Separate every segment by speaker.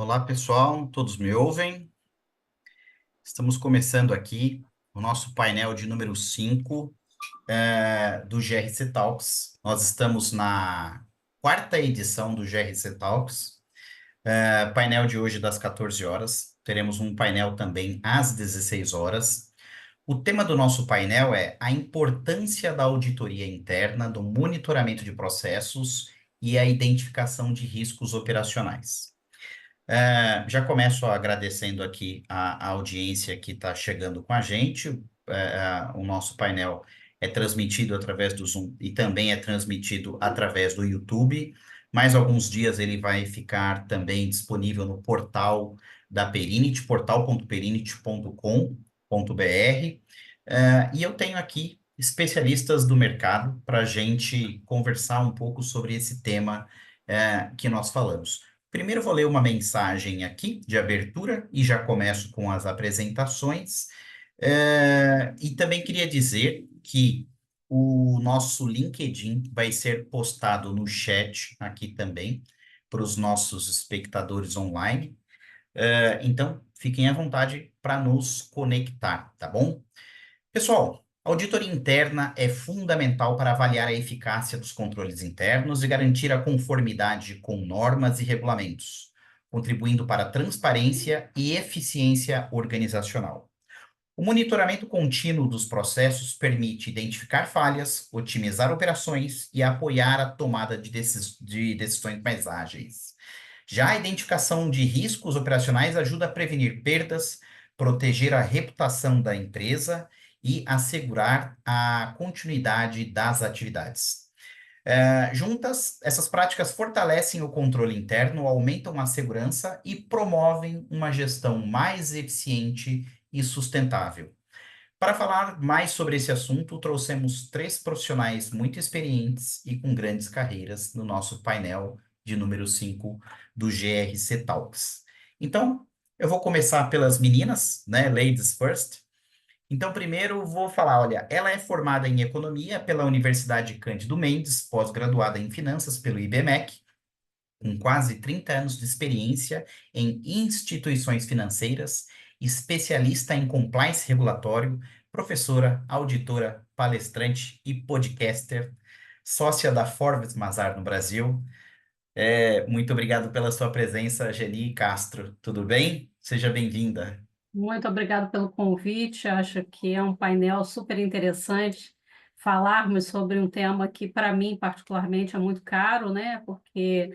Speaker 1: Olá, pessoal, todos me ouvem? Estamos começando aqui o nosso painel de número 5 do GRC Talks. Nós estamos na quarta edição do GRC Talks. Painel de hoje das 14 horas. Teremos um painel também às 16 horas. O tema do nosso painel é a importância da auditoria interna, do monitoramento de processos e a identificação de riscos operacionais. Já começo agradecendo aqui a audiência que está chegando com a gente. O nosso painel é transmitido através do Zoom e também é transmitido através do YouTube. Mais alguns dias ele vai ficar também disponível no portal da Perinit, portal.perinit.com.br. E eu tenho aqui especialistas do mercado para a gente conversar um pouco sobre esse tema que nós falamos. Primeiro, vou ler uma mensagem aqui de abertura e já começo com as apresentações. E também queria dizer que o nosso LinkedIn vai ser postado no chat aqui também para os nossos espectadores online. Então, fiquem à vontade para nos conectar, tá bom? Pessoal, a auditoria interna é fundamental para avaliar a eficácia dos controles internos e garantir a conformidade com normas e regulamentos, contribuindo para a transparência e eficiência organizacional. O monitoramento contínuo dos processos permite identificar falhas, otimizar operações e apoiar a tomada de decisões mais ágeis. Já a identificação de riscos operacionais ajuda a prevenir perdas, proteger a reputação da empresa e assegurar a continuidade das atividades. Juntas, essas práticas fortalecem o controle interno, aumentam a segurança e promovem uma gestão mais eficiente e sustentável. Para falar mais sobre esse assunto, trouxemos três profissionais muito experientes e com grandes carreiras no nosso painel de número 5 do GRC Talks. Então, eu vou começar pelas meninas, né? Ladies first. Então, primeiro vou falar, olha, ela é formada em economia pela Universidade Cândido Mendes, pós-graduada em finanças pelo IBMEC, com quase 30 anos de experiência em instituições financeiras, especialista em compliance regulatório, professora, auditora, palestrante e podcaster, sócia da Forbes Mazar no Brasil. Muito obrigado pela sua presença, Geni Castro. Tudo bem? Seja bem-vinda.
Speaker 2: Muito obrigada pelo convite. Acho que é um painel super interessante falarmos sobre um tema que, para mim, particularmente, é muito caro, né? Porque,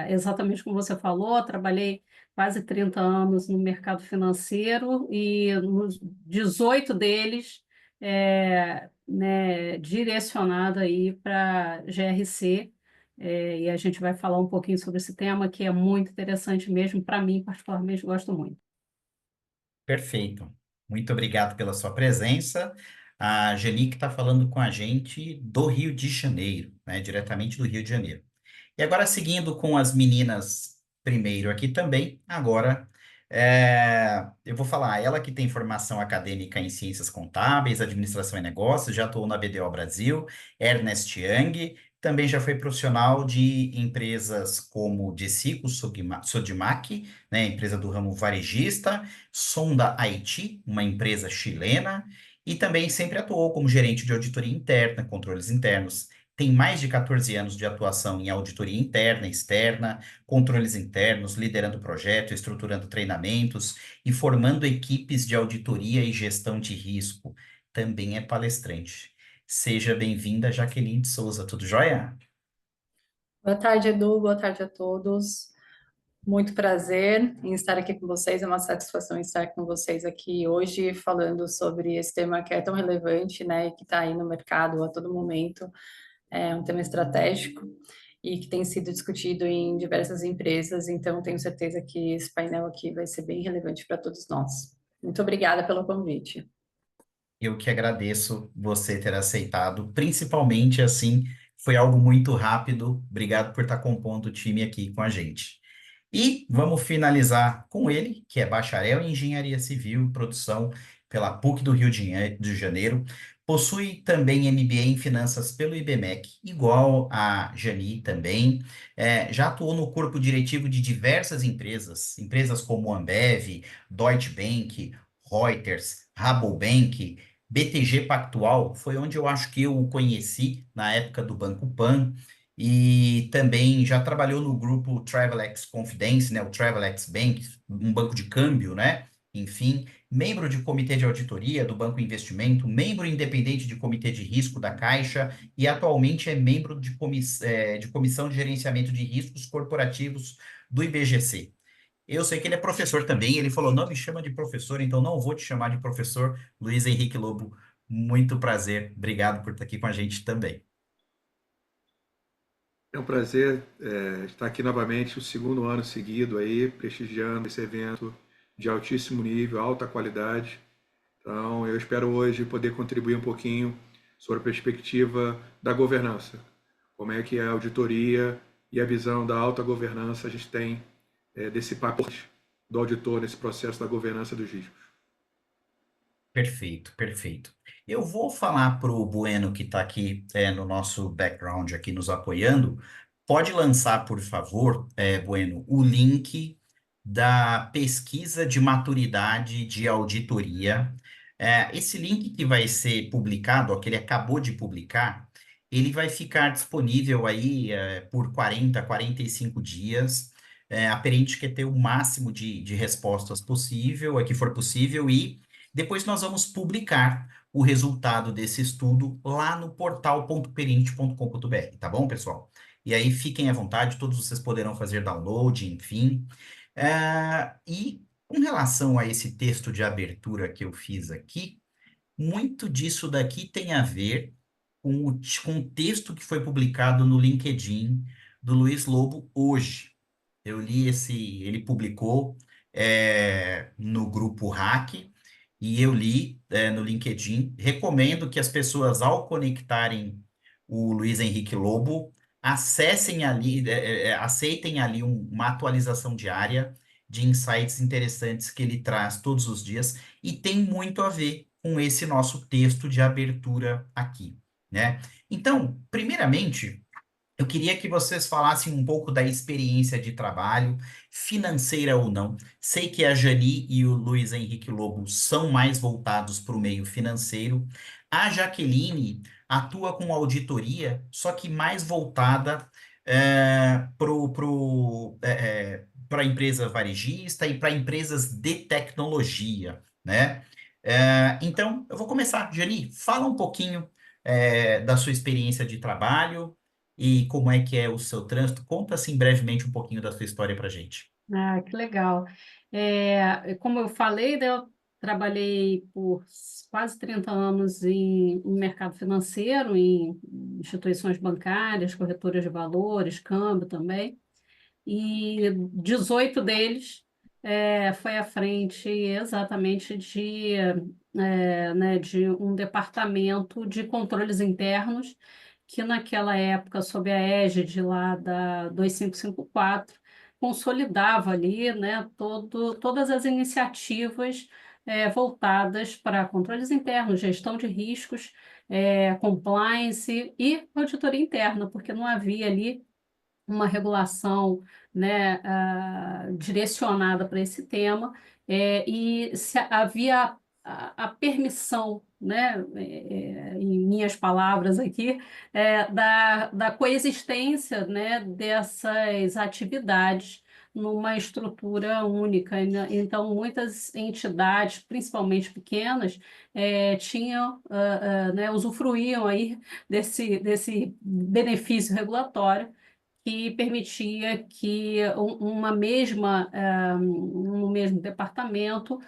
Speaker 2: exatamente como você falou, trabalhei quase 30 anos no mercado financeiro e nos 18 deles, né, direcionado aí para GRC. E a gente vai falar um pouquinho sobre esse tema que é muito interessante mesmo, para mim, particularmente, gosto muito.
Speaker 1: Perfeito. Muito obrigado pela sua presença. A Geni está falando com a gente do Rio de Janeiro, né? Diretamente do Rio de Janeiro. E agora, seguindo com as meninas primeiro aqui também, agora eu vou falar, ela que tem formação acadêmica em ciências contábeis, administração e negócios, já atuou na BDO Brasil, Ernest Young, também já foi profissional de empresas como Desico, Sodimac, né, empresa do ramo varejista, Sonda Haiti, uma empresa chilena, e também sempre atuou como gerente de auditoria interna, controles internos, tem mais de 14 anos de atuação em auditoria interna, externa, controles internos, liderando projetos, estruturando treinamentos e formando equipes de auditoria e gestão de risco. Também é palestrante. Seja bem-vinda, Jaqueline de Souza. Tudo jóia?
Speaker 3: Boa tarde, Edu. Boa tarde a todos. Muito prazer em estar aqui com vocês. É uma satisfação estar com vocês aqui hoje falando sobre esse tema que é tão relevante, né, e que está aí no mercado a todo momento. É um tema estratégico e que tem sido discutido em diversas empresas. Então, tenho certeza que esse painel aqui vai ser bem relevante para todos nós. Muito obrigada pelo convite.
Speaker 1: Eu que agradeço você ter aceitado, principalmente assim, foi algo muito rápido. Obrigado por estar compondo o time aqui com a gente. E vamos finalizar com ele, que é bacharel em Engenharia Civil e Produção pela PUC do Rio de Janeiro, Possui também MBA em Finanças pelo IBMEC, igual a Jani também. Já atuou no corpo diretivo de diversas empresas, empresas como Ambev, Deutsche Bank, Reuters, Rabobank, BTG Pactual, foi onde eu acho que eu o conheci na época do Banco Pan. E também já trabalhou no grupo Travelex Confidence, né, o Travelex Bank, um banco de câmbio, né? Enfim, membro de comitê de auditoria do Banco Investimento, membro independente de comitê de risco da Caixa e atualmente é membro de comissão de gerenciamento de riscos corporativos do IBGC. Eu sei que ele é professor também, ele falou, não me chama de professor, então não vou te chamar de professor. Luiz Henrique Lobo, muito prazer, obrigado por estar aqui com a gente também.
Speaker 4: É um prazer estar aqui novamente, o segundo ano seguido aí, prestigiando esse evento de altíssimo nível, alta qualidade. Então, eu espero hoje poder contribuir um pouquinho sobre a perspectiva da governança. Como é que a auditoria e a visão da alta governança a gente tem desse papel do auditor nesse processo da governança dos riscos.
Speaker 1: Perfeito, perfeito. Eu vou falar para o Bueno que está aqui no nosso background, aqui nos apoiando. Pode lançar, por favor, Bueno, o link da pesquisa de maturidade de auditoria. Esse link que vai ser publicado, ó, que ele acabou de publicar, ele vai ficar disponível aí por 45 dias. A Perinte quer ter o máximo de respostas possível, que for possível, e depois nós vamos publicar o resultado desse estudo lá no portal.perinte.com.br, tá bom, pessoal? E aí fiquem à vontade, todos vocês poderão fazer download, enfim. E com relação a esse texto de abertura que eu fiz aqui, muito disso daqui tem a ver com o texto que foi publicado no LinkedIn do Luiz Lobo hoje. Eu li ele publicou no grupo Hack, e eu li no LinkedIn. Recomendo que as pessoas, ao conectarem o Luiz Henrique Lobo, acessem ali, aceitem ali uma atualização diária de insights interessantes que ele traz todos os dias, e tem muito a ver com esse nosso texto de abertura aqui, né? Então, primeiramente, eu queria que vocês falassem um pouco da experiência de trabalho, financeira ou não. Sei que a Jani e o Luiz Henrique Lobo são mais voltados para o meio financeiro. A Jaqueline atua com auditoria, só que mais voltada para a empresa varejista e para empresas de tecnologia, né? Então, eu vou começar. Jani, fala um pouquinho da sua experiência de trabalho e como é que é o seu trânsito. Conta assim brevemente um pouquinho da sua história para gente.
Speaker 2: Ah, que legal. Como eu falei, né, eu trabalhei por quase 30 anos no mercado financeiro, em instituições bancárias, corretoras de valores, câmbio também, e 18 deles foi à frente exatamente de um departamento de controles internos, que naquela época, sob a égide lá da 2554, consolidava ali, né, todas as iniciativas voltadas para controles internos, gestão de riscos, compliance e auditoria interna, porque não havia ali uma regulação, né, direcionada para esse tema, e se havia a permissão, né, em minhas palavras aqui, da coexistência, né, dessas atividades numa estrutura única. Então, muitas entidades, principalmente pequenas, tinham, né, usufruíam aí desse benefício regulatório, que permitia que um mesmo departamento,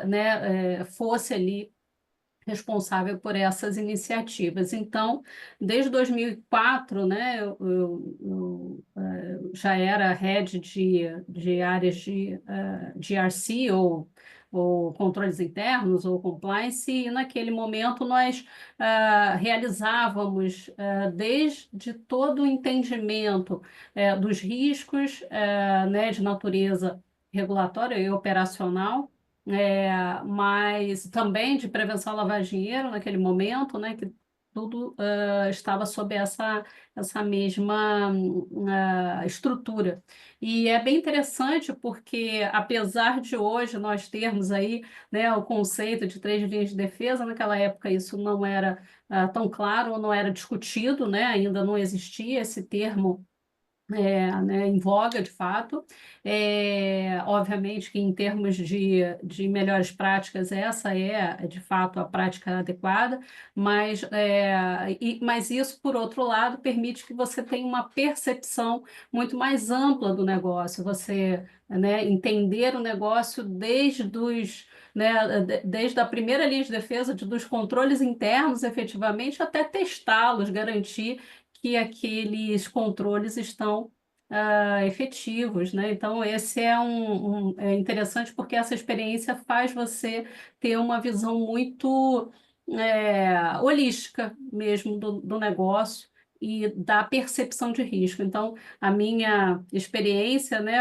Speaker 2: né, fosse ali responsável por essas iniciativas. Então, desde 2004, né, eu já era head de áreas de GRC, ou controles internos, ou compliance, e naquele momento nós realizávamos desde todo o entendimento dos riscos, né, de natureza regulatória e operacional, mas também de prevenção à lavagem de dinheiro naquele momento, né, que tudo estava sob essa mesma estrutura. E é bem interessante porque, apesar de hoje nós termos aí, né, o conceito de 3 linhas de defesa, naquela época isso não era tão claro, ou não era discutido, né, ainda não existia esse termo né, em voga, de fato. Obviamente que em termos de melhores práticas, essa é, de fato, a prática adequada, mas isso, por outro lado, permite que você tenha uma percepção muito mais ampla do negócio, você, né, entender o negócio desde a primeira linha de defesa, dos controles internos, efetivamente, até testá-los, garantir que aqueles controles estão efetivos, né? Então, esse é interessante porque essa experiência faz você ter uma visão muito holística mesmo do negócio e da percepção de risco. Então, a minha experiência, né,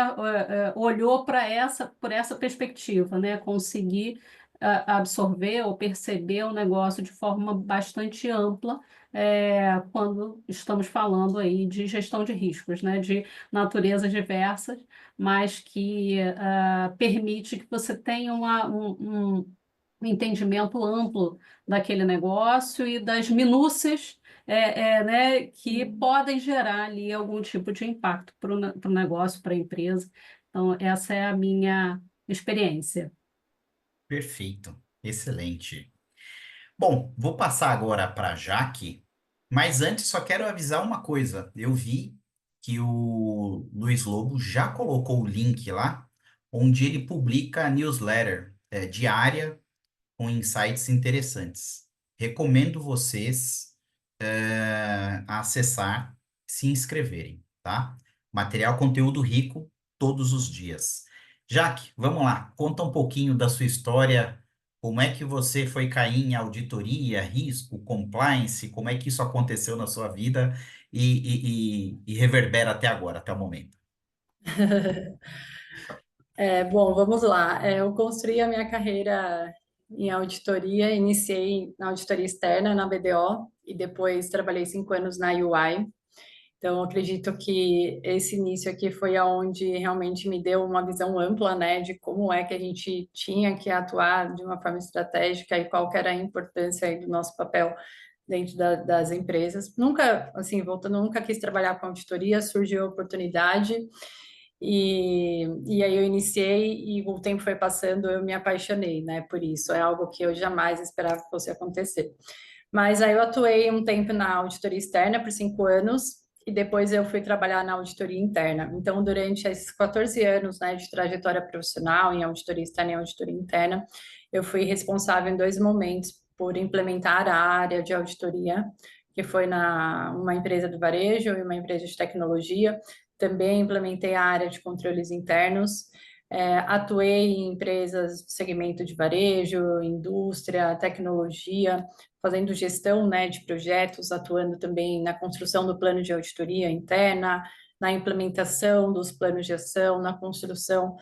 Speaker 2: olhou por essa perspectiva, né? Conseguir absorver ou perceber o negócio de forma bastante ampla, quando estamos falando aí de gestão de riscos, né, de naturezas diversas, mas que permite que você tenha um entendimento amplo daquele negócio e das minúcias, né, que podem gerar ali algum tipo de impacto para o negócio, para a empresa. Então, essa é a minha experiência.
Speaker 1: Perfeito, excelente. Bom, vou passar agora para a Jaque, mas antes só quero avisar uma coisa. Eu vi que o Luiz Lobo já colocou o link lá, onde ele publica a newsletter diária com insights interessantes. Recomendo vocês a acessar, se inscreverem, tá? Material, conteúdo rico todos os dias. Jaque, vamos lá, conta um pouquinho da sua história, como é que você foi cair em auditoria, risco, compliance, como é que isso aconteceu na sua vida e reverbera até agora, até o momento.
Speaker 3: Bom, vamos lá. Eu construí a minha carreira em auditoria, iniciei na auditoria externa, na BDO, e depois trabalhei 5 anos na UI. Então, acredito que esse início aqui foi aonde realmente me deu uma visão ampla, né, de como é que a gente tinha que atuar de uma forma estratégica e qual que era a importância aí do nosso papel dentro das empresas. Nunca, assim, voltando, nunca quis trabalhar com auditoria, surgiu a oportunidade e aí eu iniciei e o tempo foi passando, eu me apaixonei, né, por isso. É algo que eu jamais esperava que fosse acontecer. Mas aí eu atuei um tempo na auditoria externa por 5 anos e depois eu fui trabalhar na auditoria interna. Então, durante esses 14 anos, né, de trajetória profissional em auditoria externa e auditoria interna, eu fui responsável em 2 momentos por implementar a área de auditoria, que foi uma empresa do varejo e uma empresa de tecnologia. Também implementei a área de controles internos. Atuei em empresas do segmento de varejo, indústria, tecnologia, fazendo gestão, né, de projetos, atuando também na construção do plano de auditoria interna, na implementação dos planos de ação, na construção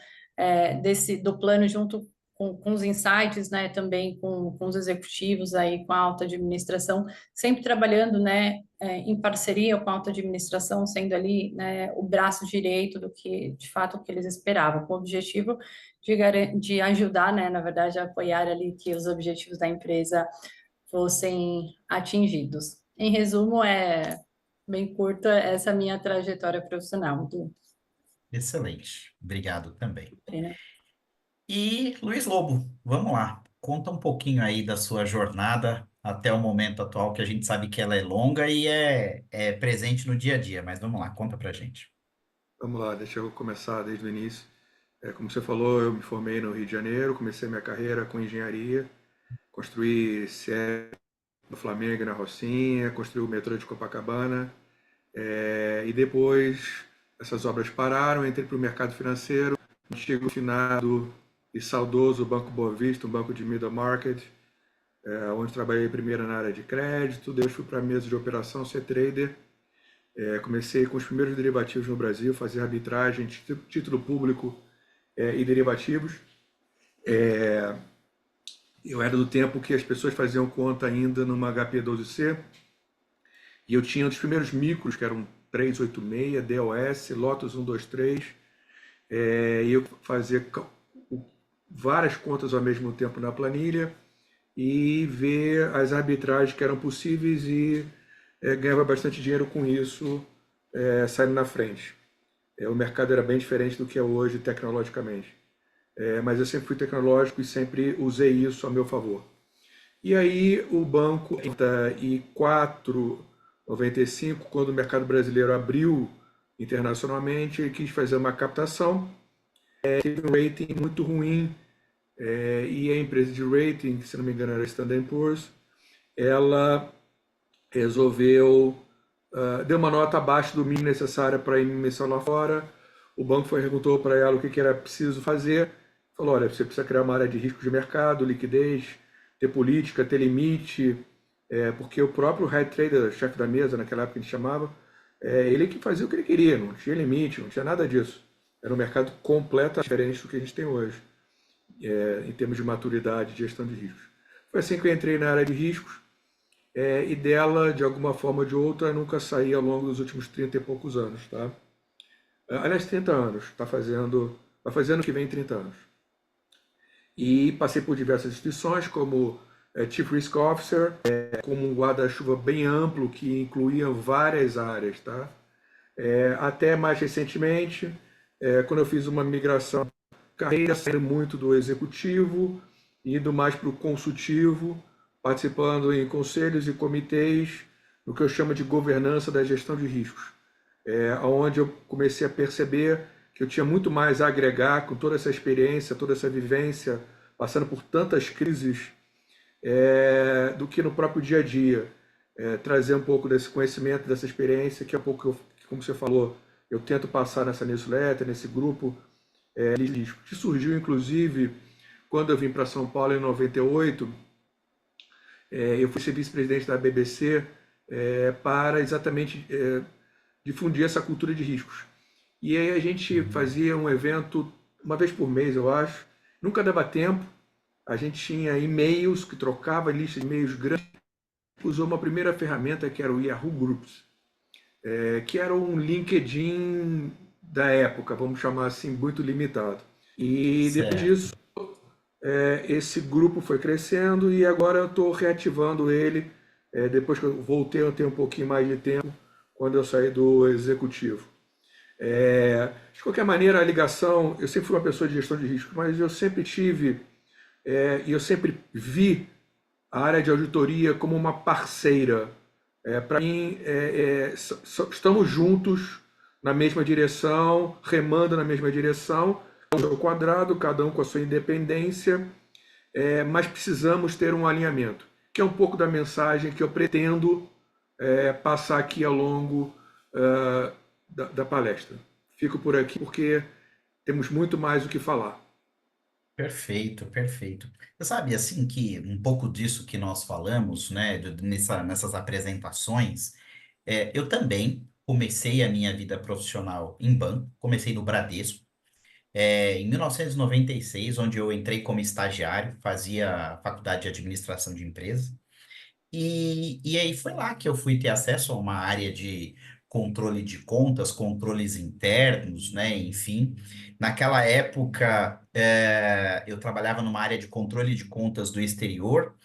Speaker 3: do plano junto com os insights, né, também com os executivos aí, com a alta administração, sempre trabalhando, né, em parceria com a alta administração, sendo ali, né, o braço direito do que, de fato, o que eles esperavam, com o objetivo de ajudar, né, na verdade, a apoiar ali que os objetivos da empresa fossem atingidos. Em resumo, é bem curta essa minha trajetória profissional.
Speaker 1: Excelente, obrigado também.
Speaker 3: Né?
Speaker 1: E Luiz Lobo, vamos lá, conta um pouquinho aí da sua jornada até o momento atual, que a gente sabe que ela é longa e é presente no dia a dia, mas vamos lá, conta pra gente.
Speaker 4: Vamos lá, deixa eu começar desde o início. Como você falou, eu me formei no Rio de Janeiro, comecei minha carreira com engenharia, construí CE no Flamengo e na Rocinha, construí o metrô de Copacabana, e depois essas obras pararam, entrei para o mercado financeiro, antigo, finado e saudoso Banco Boa Vista, um banco de middle market, onde trabalhei primeiro na área de crédito, depois fui para a mesa de operação, ser trader. Comecei com os primeiros derivativos no Brasil, fazer arbitragem, título público e derivativos. Eu era do tempo que as pessoas faziam conta ainda numa HP12C, e eu tinha um dos primeiros micros, que eram 386, DOS, Lotus 123, e eu fazia várias contas ao mesmo tempo na planilha e ver as arbitragens que eram possíveis e ganhava bastante dinheiro com isso, saindo na frente. O mercado era bem diferente do que é hoje tecnologicamente. Mas eu sempre fui tecnológico e sempre usei isso a meu favor. E aí o banco, em 94, 95, quando o mercado brasileiro abriu internacionalmente, ele quis fazer uma captação, teve um rating muito ruim, e a empresa de rating, se não me engano era Standard Poor's, ela resolveu, deu uma nota abaixo do mínimo necessário para a emissão lá fora. O banco perguntou para ela o que era preciso fazer. Falou, olha, você precisa criar uma área de risco de mercado, liquidez, ter política, ter limite, porque o próprio head trader, chefe da mesa, naquela época que a gente chamava, ele que fazia o que ele queria, não tinha limite, não tinha nada disso. Era um mercado completamente diferente do que a gente tem hoje, em termos de maturidade e gestão de riscos. Foi assim que eu entrei na área de riscos, e dela, de alguma forma ou de outra, nunca saí ao longo dos últimos 30 e poucos anos, tá? Aliás, 30 anos, vai fazendo que vem 30 anos. E passei por diversas instituições, como Chief Risk Officer, como um guarda-chuva bem amplo, que incluía várias áreas, tá? Até mais recentemente, quando eu fiz uma migração de carreira, saindo muito do executivo, indo mais para o consultivo, participando em conselhos e comitês, no que eu chamo de governança da gestão de riscos, onde eu comecei a perceber que eu tinha muito mais a agregar com toda essa experiência, toda essa vivência, passando por tantas crises, do que no próprio dia a dia. Trazer um pouco desse conhecimento, dessa experiência, que é um pouco, como você falou, eu tento passar nessa newsletter, nesse grupo de risco, que surgiu, inclusive, quando eu vim para São Paulo em 98, eu fui ser vice-presidente da BBC para exatamente difundir essa cultura de riscos. E aí a gente fazia um evento uma vez por mês, eu acho. Nunca dava tempo. A gente tinha e-mails, que trocava listas de e-mails grandes. Usou uma primeira ferramenta que era o Yahoo Groups, que era um LinkedIn da época, vamos chamar assim, muito limitado. E depois
Speaker 1: Certo.
Speaker 4: disso, esse grupo foi crescendo e agora eu estou reativando ele, depois que eu voltei a ter um pouquinho mais de tempo, quando eu saí do executivo. De qualquer maneira, a ligação, eu sempre fui uma pessoa de gestão de risco, mas eu sempre tive, e eu sempre vi a área de auditoria como uma parceira. Para mim, estamos juntos na mesma direção, remando na mesma direção, um jogo quadrado, cada um com a sua independência, mas precisamos ter um alinhamento, que é um pouco da mensagem que eu pretendo passar aqui ao longo da palestra. Fico por aqui porque temos muito mais o que falar.
Speaker 1: Perfeito, perfeito. Você sabe, assim, que um pouco disso que nós falamos, né, nessas apresentações, eu também comecei a minha vida profissional em banco, comecei no Bradesco, em 1996, onde eu entrei como estagiário, fazia faculdade de administração de empresas. E aí foi lá que eu fui ter acesso a uma área de controle de contas, controles internos, né? Enfim, naquela época eu trabalhava numa área de controle de contas do exterior,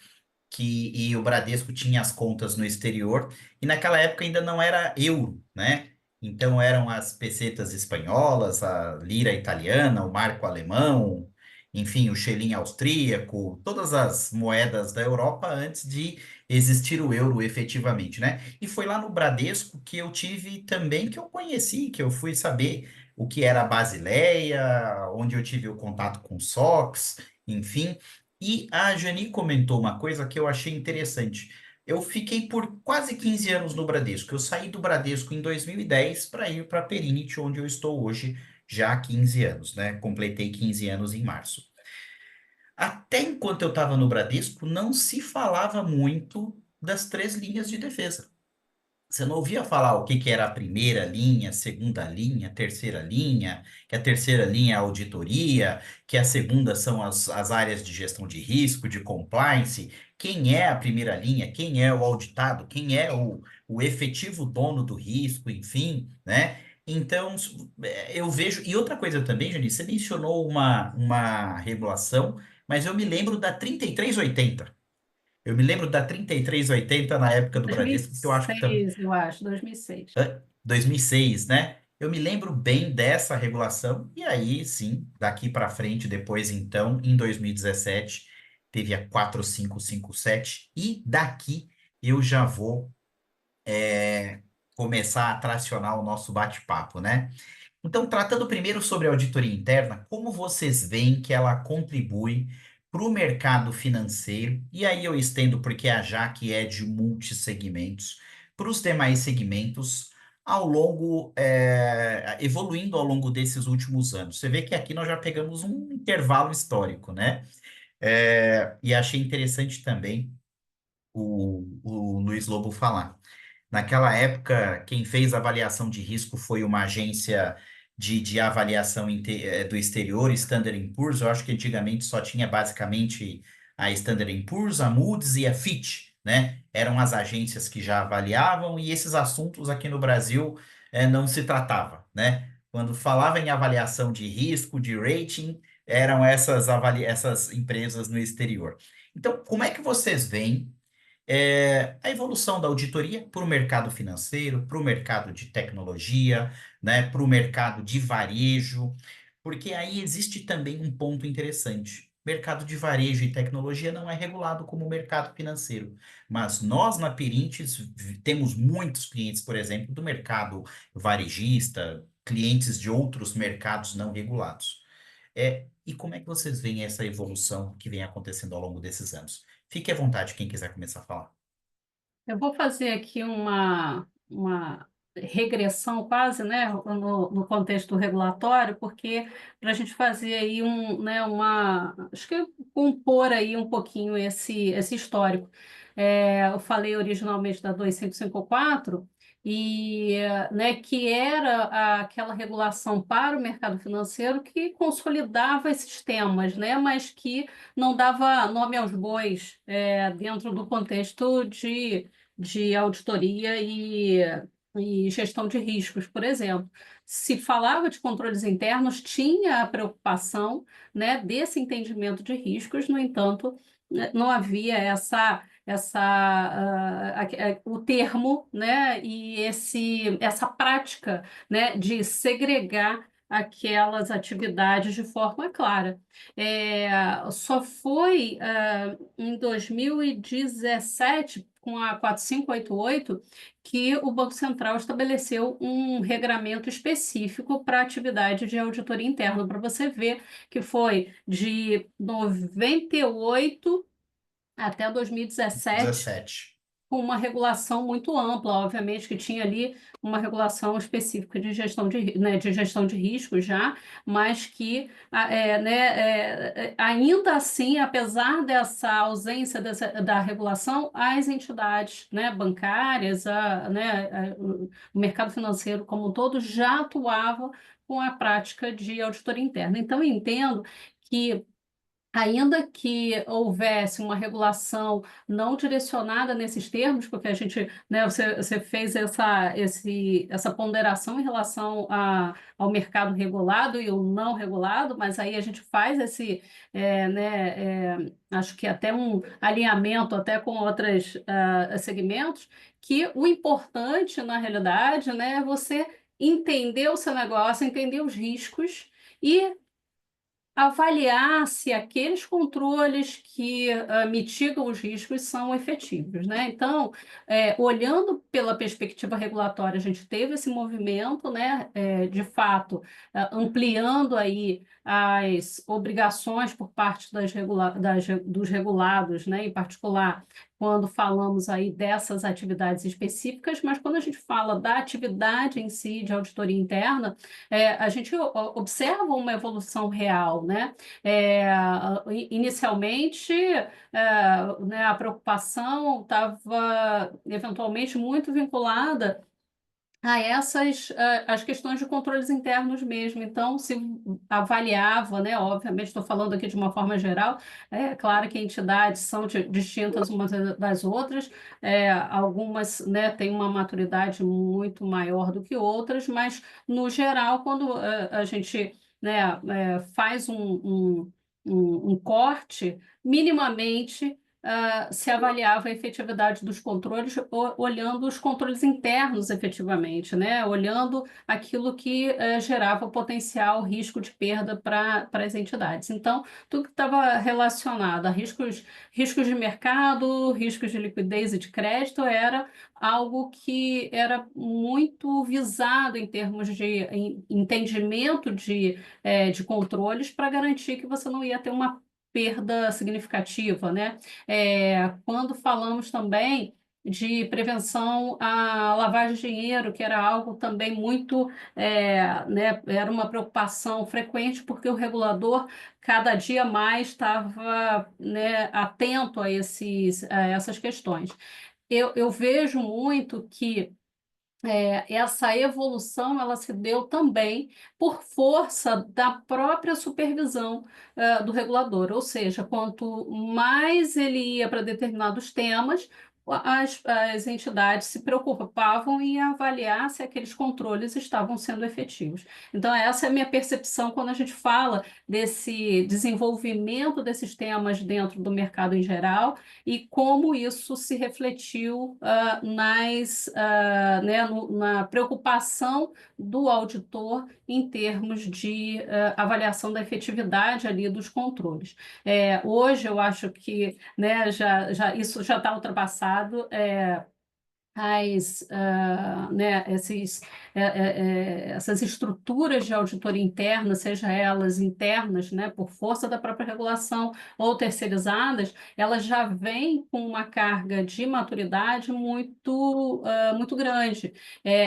Speaker 1: e o Bradesco tinha as contas no exterior, e naquela época ainda não era euro, né? Então eram as pesetas espanholas, a lira italiana, o marco alemão, enfim, o xelim austríaco, todas as moedas da Europa antes de existir o euro efetivamente, né? E foi lá no Bradesco que eu tive também, que eu conheci, que eu fui saber o que era a Basileia, onde eu tive o contato com o SOX, enfim. E a Jani comentou uma coisa que eu achei interessante. Eu fiquei por quase 15 anos no Bradesco. Eu saí do Bradesco em 2010 para ir para a Perinit, onde eu estou hoje já há 15 anos, né? Completei 15 anos em março. Até enquanto eu estava no Bradesco, não se falava muito das três linhas de defesa. Você não ouvia falar o que que era a primeira linha, segunda linha, terceira linha, que a terceira linha é a auditoria, que a segunda são as áreas de gestão de risco, de compliance. Quem é a primeira linha? Quem é o auditado? Quem é o efetivo dono do risco? Enfim, né? Então, eu vejo. E outra coisa também, Janice, você mencionou uma regulação, mas eu me lembro da 3380. Eu me lembro da 3380 na época do Bradesco, que eu acho que
Speaker 2: 2006, eu acho, 2006.
Speaker 1: 2006, né? Eu me lembro bem dessa regulação, e aí sim, daqui para frente, depois então, em 2017, teve a 4557, e daqui eu já vou começar a tracionar o nosso bate-papo, né? Então, tratando primeiro sobre a auditoria interna, como vocês veem que ela contribui para o mercado financeiro, e aí eu estendo porque a Jaque é de multissegmentos, para os demais segmentos, evoluindo ao longo desses últimos anos. Você vê que aqui nós já pegamos um intervalo histórico, né? E achei interessante também o Luiz Lobo falar. Naquela época, quem fez a avaliação de risco foi uma agência de avaliação do exterior, Standard Poor's. Eu acho que antigamente só tinha basicamente a Standard Poor's, a Moody's e a Fitch, né? Eram as agências que já avaliavam e esses assuntos aqui no Brasil não se tratava, né? Quando falava em avaliação de risco, de rating, eram essas empresas no exterior. Então, como é que vocês veem a evolução da auditoria para o mercado financeiro, para o mercado de tecnologia, né, para o mercado de varejo, porque aí existe também um ponto interessante. Mercado de varejo e tecnologia não é regulado como o mercado financeiro, mas nós na Perintes temos muitos clientes, por exemplo, do mercado varejista, clientes de outros mercados não regulados. E como é que vocês veem essa evolução que vem acontecendo ao longo desses anos? Fique à vontade, quem quiser começar a falar.
Speaker 2: Eu vou fazer aqui uma regressão quase, né, no contexto regulatório, porque para a gente fazer aí acho que compor aí um pouquinho esse histórico. Eu falei originalmente da 2554 e, né, que era aquela regulação para o mercado financeiro que consolidava esses temas, né, mas que não dava nome aos bois, dentro do contexto de auditoria e gestão de riscos, por exemplo. Se falava de controles internos, tinha a preocupação, né, desse entendimento de riscos, no entanto, né, não havia o termo, né, e essa prática, né, de segregar aquelas atividades de forma clara. Só foi em 2017, com a 4588, que o Banco Central estabeleceu um regramento específico para a atividade de auditoria interna, para você ver que foi de 98 até 2017,
Speaker 1: 17.
Speaker 2: com uma regulação muito ampla, obviamente que tinha ali uma regulação específica de gestão de gestão de risco já, mas que ainda assim, apesar dessa ausência da regulação, as entidades, né, bancárias, o mercado financeiro como um todo já atuava com a prática de auditoria interna. Então, eu entendo que ainda que houvesse uma regulação não direcionada nesses termos, porque a gente, né, você fez essa ponderação em relação ao mercado regulado e o não regulado, mas aí a gente faz acho que até um alinhamento até com outros segmentos, que o importante, na realidade, né, é você entender o seu negócio, entender os riscos e avaliar se aqueles controles que mitigam os riscos são efetivos, né? Então, olhando pela perspectiva regulatória, a gente teve esse movimento, né, de fato, ampliando aí as obrigações por parte dos regulados, né, em particular, quando falamos aí dessas atividades específicas, mas quando a gente fala da atividade em si de auditoria interna, a gente observa uma evolução real, né? Inicialmente, né, a preocupação estava eventualmente muito vinculada a essas as questões de controles internos mesmo. Então, se avaliava, né? Obviamente, estou falando aqui de uma forma geral, é claro que entidades são distintas umas das outras, algumas, né, têm uma maturidade muito maior do que outras, mas, no geral, quando a gente, né, faz um corte, minimamente se avaliava a efetividade dos controles, olhando os controles internos efetivamente, né? Olhando aquilo que gerava potencial risco de perda para as entidades. Então, tudo que estava relacionado a riscos de mercado, riscos de liquidez e de crédito, era algo que era muito visado em termos de entendimento de controles para garantir que você não ia ter uma perda significativa, né? Quando falamos também de prevenção à lavagem de dinheiro, que era algo também muito, né, era uma preocupação frequente, porque o regulador cada dia mais estava, né, atento a essas questões. Eu vejo muito que essa evolução ela se deu também por força da própria supervisão do regulador, ou seja, quanto mais ele ia para determinados temas, as entidades se preocupavam em avaliar se aqueles controles estavam sendo efetivos. Então, essa é a minha percepção quando a gente fala desse desenvolvimento desses temas dentro do mercado em geral e como isso se refletiu né, na preocupação do auditor em termos de avaliação da efetividade ali dos controles. Hoje eu acho que, né, isso já está ultrapassado. Né, essas estruturas de auditoria interna, seja elas internas, né, por força da própria regulação ou terceirizadas, elas já vêm com uma carga de maturidade muito grande.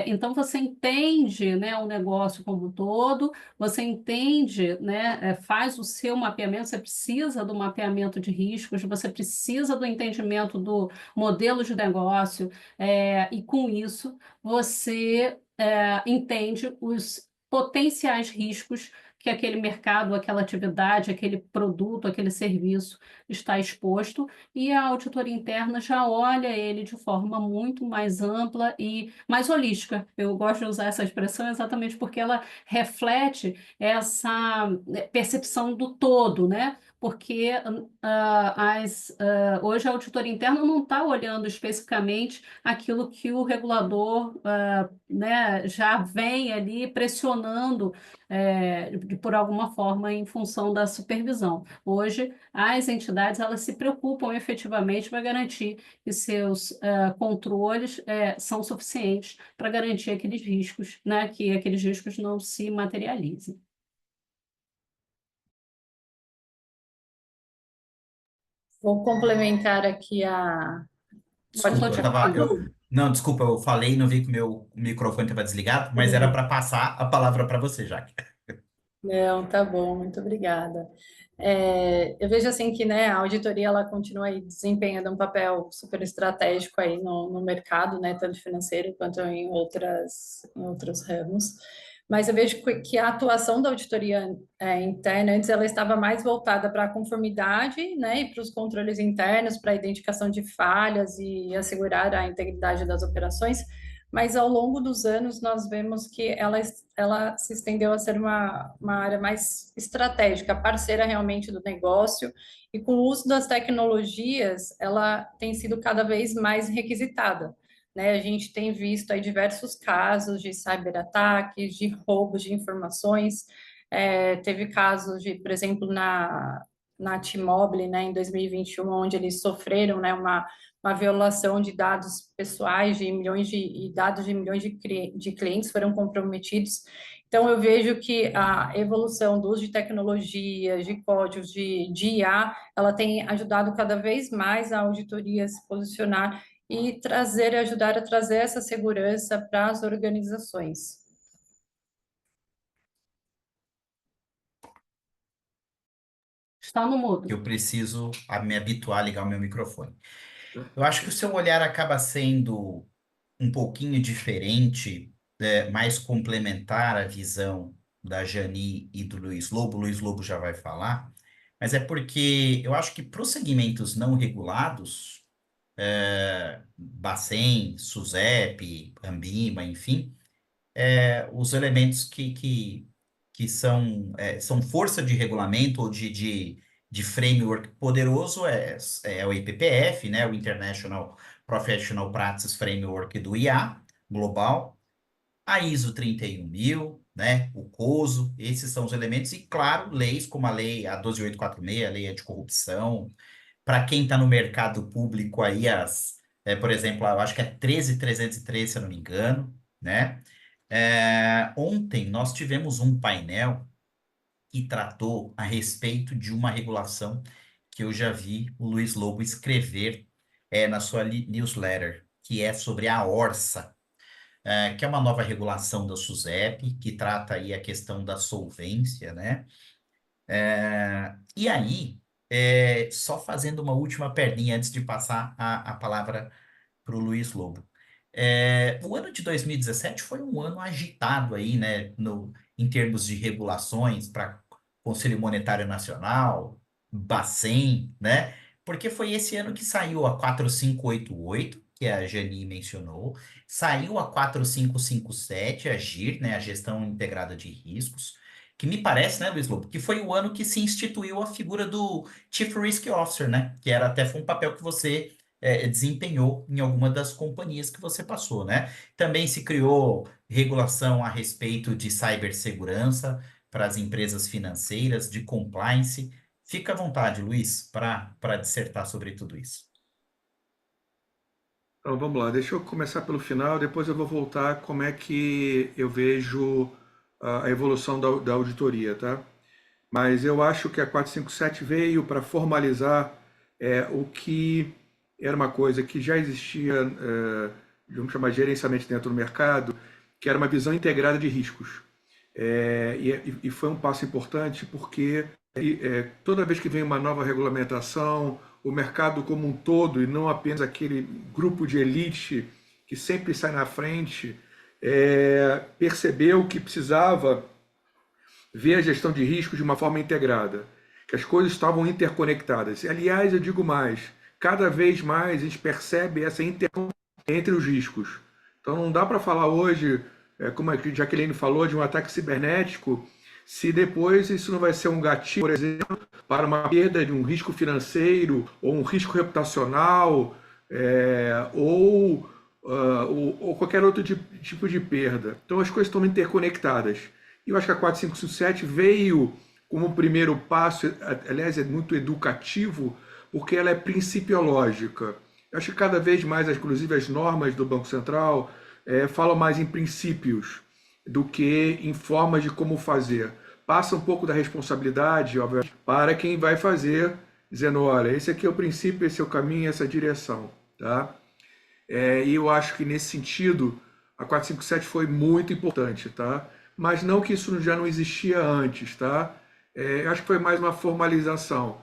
Speaker 2: Então, você entende, né, o negócio como um todo, você entende, né, faz o seu mapeamento, você precisa do mapeamento de riscos, você precisa do entendimento do modelo de negócio, e com isso você entende os potenciais riscos que aquele mercado, aquela atividade, aquele produto, aquele serviço está exposto, e a auditoria interna já olha ele de forma muito mais ampla e mais holística. Eu gosto de usar essa expressão exatamente porque ela reflete essa percepção do todo, né? Porque hoje a auditoria interna não está olhando especificamente aquilo que o regulador né, já vem ali pressionando por alguma forma em função da supervisão. Hoje, as entidades elas se preocupam efetivamente para garantir que seus controles são suficientes para garantir aqueles riscos, né, que aqueles riscos não se materializem.
Speaker 3: Vou complementar aqui a... Pode
Speaker 2: Desculpa,
Speaker 3: falar, Edu?
Speaker 1: Não, desculpa, eu falei e não vi que o meu microfone estava desligado, mas era para passar a palavra para você, Jaque.
Speaker 3: Não, tá bom, muito obrigada. Eu vejo assim que, né, a auditoria ela continua aí desempenhando um papel super estratégico aí no mercado, né, tanto financeiro quanto em outros ramos. Mas eu vejo que a atuação da auditoria interna antes ela estava mais voltada para a conformidade, né, e para os controles internos, para a identificação de falhas e assegurar a integridade das operações. Mas ao longo dos anos nós vemos que ela se estendeu a ser uma área mais estratégica, parceira realmente do negócio, e com o uso das tecnologias, ela tem sido cada vez mais requisitada, né? A gente tem visto aí diversos casos de cyberataques, de roubos de informações, teve casos de, por exemplo, na T-Mobile, né, em 2021, onde eles sofreram, né, uma violação de dados pessoais de milhões e dados de milhões de clientes foram comprometidos. Então, eu vejo que a evolução do uso de tecnologias, de códigos, de IA, ela tem ajudado cada vez mais a auditoria a se posicionar e ajudar a trazer essa segurança para as organizações.
Speaker 2: Está no mudo.
Speaker 1: Eu preciso me habituar a ligar o meu microfone. Eu acho que o seu olhar acaba sendo um pouquinho diferente, mais complementar à visão da Jani e do Luiz Lobo. O Luiz Lobo já vai falar, mas é porque eu acho que para os segmentos não regulados, Bacen, SUSEP, Ambima, enfim, os elementos que são força de regulamento ou de framework poderoso é o IPPF, né, o International Professional Practice Framework do IA global, a ISO 31000, né, o COSO, esses são os elementos, e claro, leis como a 12846, a lei anticorrupção, para quem está no mercado público aí, por exemplo, eu acho que é 13303, se eu não me engano, né? Ontem nós tivemos um painel que tratou a respeito de uma regulação que eu já vi o Luiz Lobo escrever na sua newsletter, que é sobre a Orça, que é uma nova regulação da SUSEP, que trata aí a questão da solvência, né? E aí, só fazendo uma última perninha antes de passar a palavra para o Luiz Lobo. O ano de 2017 foi um ano agitado aí, né, em termos de regulações para Conselho Monetário Nacional, Bacen, né? Porque foi esse ano que saiu a 4588, que a Jani mencionou, saiu a 4557, a GIR, né, a Gestão Integrada de Riscos, que me parece, né, Luiz Lobo, que foi o ano que se instituiu a figura do Chief Risk Officer, né? Que foi um papel que você desempenhou em alguma das companhias que você passou, né? Também se criou regulação a respeito de cibersegurança para as empresas financeiras, de compliance. Fica à vontade, Luiz, para dissertar sobre tudo isso.
Speaker 4: Então vamos lá, deixa eu começar pelo final, depois eu vou voltar como é que eu vejo a evolução da auditoria, tá? Mas eu acho que a 457 veio para formalizar o que era uma coisa que já existia, vamos chamar de gerenciamento dentro do mercado, que era uma visão integrada de riscos. E foi um passo importante porque toda vez que vem uma nova regulamentação, o mercado como um todo, e não apenas aquele grupo de elite que sempre sai na frente, percebeu que precisava ver a gestão de riscos de uma forma integrada, que as coisas estavam interconectadas. Aliás, eu digo mais, cada vez mais a gente percebe essa interconexão entre os riscos. Então não dá para falar hoje, como a Jaqueline falou, de um ataque cibernético, se depois isso não vai ser um gatilho, por exemplo, para uma perda de um risco financeiro, ou um risco reputacional, ou qualquer outro tipo de perda. Então as coisas estão interconectadas. E eu acho que a 4557 veio como primeiro passo, aliás, é muito educativo, porque ela é principiológica. Eu acho que cada vez mais, inclusive as normas do Banco Central, falam mais em princípios do que em formas de como fazer. Passa um pouco da responsabilidade, obviamente, para quem vai fazer, dizendo, olha, esse aqui é o princípio, esse é o caminho, essa é a direção. Tá? E eu acho que nesse sentido, a 457 foi muito importante, tá? Mas não que isso já não existia antes, tá? Eu acho que foi mais uma formalização.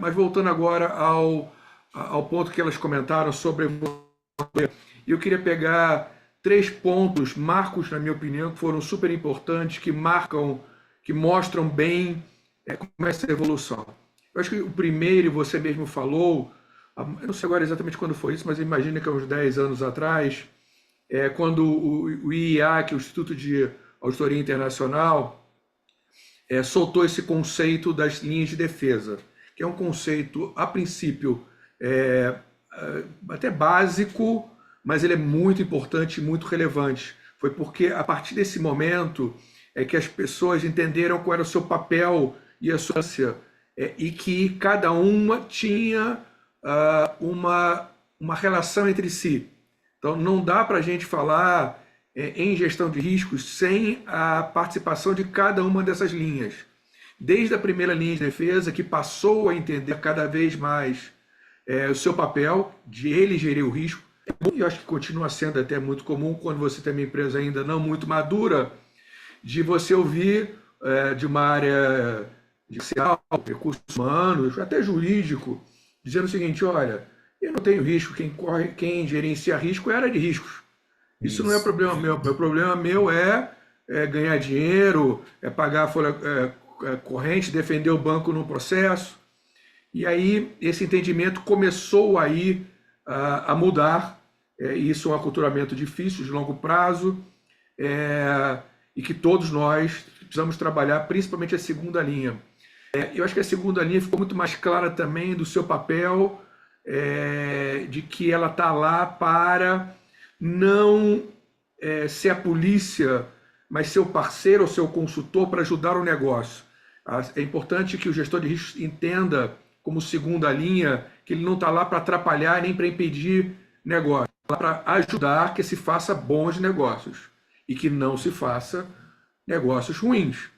Speaker 4: Mas voltando agora ao ponto que elas comentaram sobre... Eu queria pegar 3 pontos, marcos, na minha opinião, que foram super importantes, que mostram bem como é essa evolução. Eu acho que o primeiro, você mesmo falou, eu não sei agora exatamente quando foi isso, mas imagina que há uns 10 anos atrás, quando o IIA, que é o Instituto de Auditoria Internacional, soltou esse conceito das linhas de defesa, que é um conceito, a princípio, até básico, mas ele é muito importante e muito relevante. Foi porque, a partir desse momento, que as pessoas entenderam qual era o seu papel e a sua e que cada uma tinha uma relação entre si. Então, não dá para a gente falar em gestão de riscos sem a participação de cada uma dessas linhas. Desde a primeira linha de defesa, que passou a entender cada vez mais o seu papel de ele gerir o risco. E eu acho que continua sendo até muito comum quando você tem uma empresa ainda não muito madura, de você ouvir de uma área social, recursos humanos, até jurídico, dizendo o seguinte: olha, eu não tenho risco, quem gerencia risco é a área de riscos. Isso não é problema meu. Meu problema meu é ganhar dinheiro, é pagar a folha corrente, defender o banco no processo. E aí esse entendimento começou aí a mudar. Isso é um aculturamento difícil, de longo prazo, e que todos nós precisamos trabalhar, principalmente a segunda linha. Eu acho que a segunda linha ficou muito mais clara também do seu papel, de que ela está lá para não ser a polícia, mas ser o parceiro ou seu consultor para ajudar o negócio. É importante que o gestor de risco entenda, como segunda linha, que ele não está lá para atrapalhar nem para impedir negócio, está lá para ajudar que se faça bons negócios e que não se faça negócios ruins,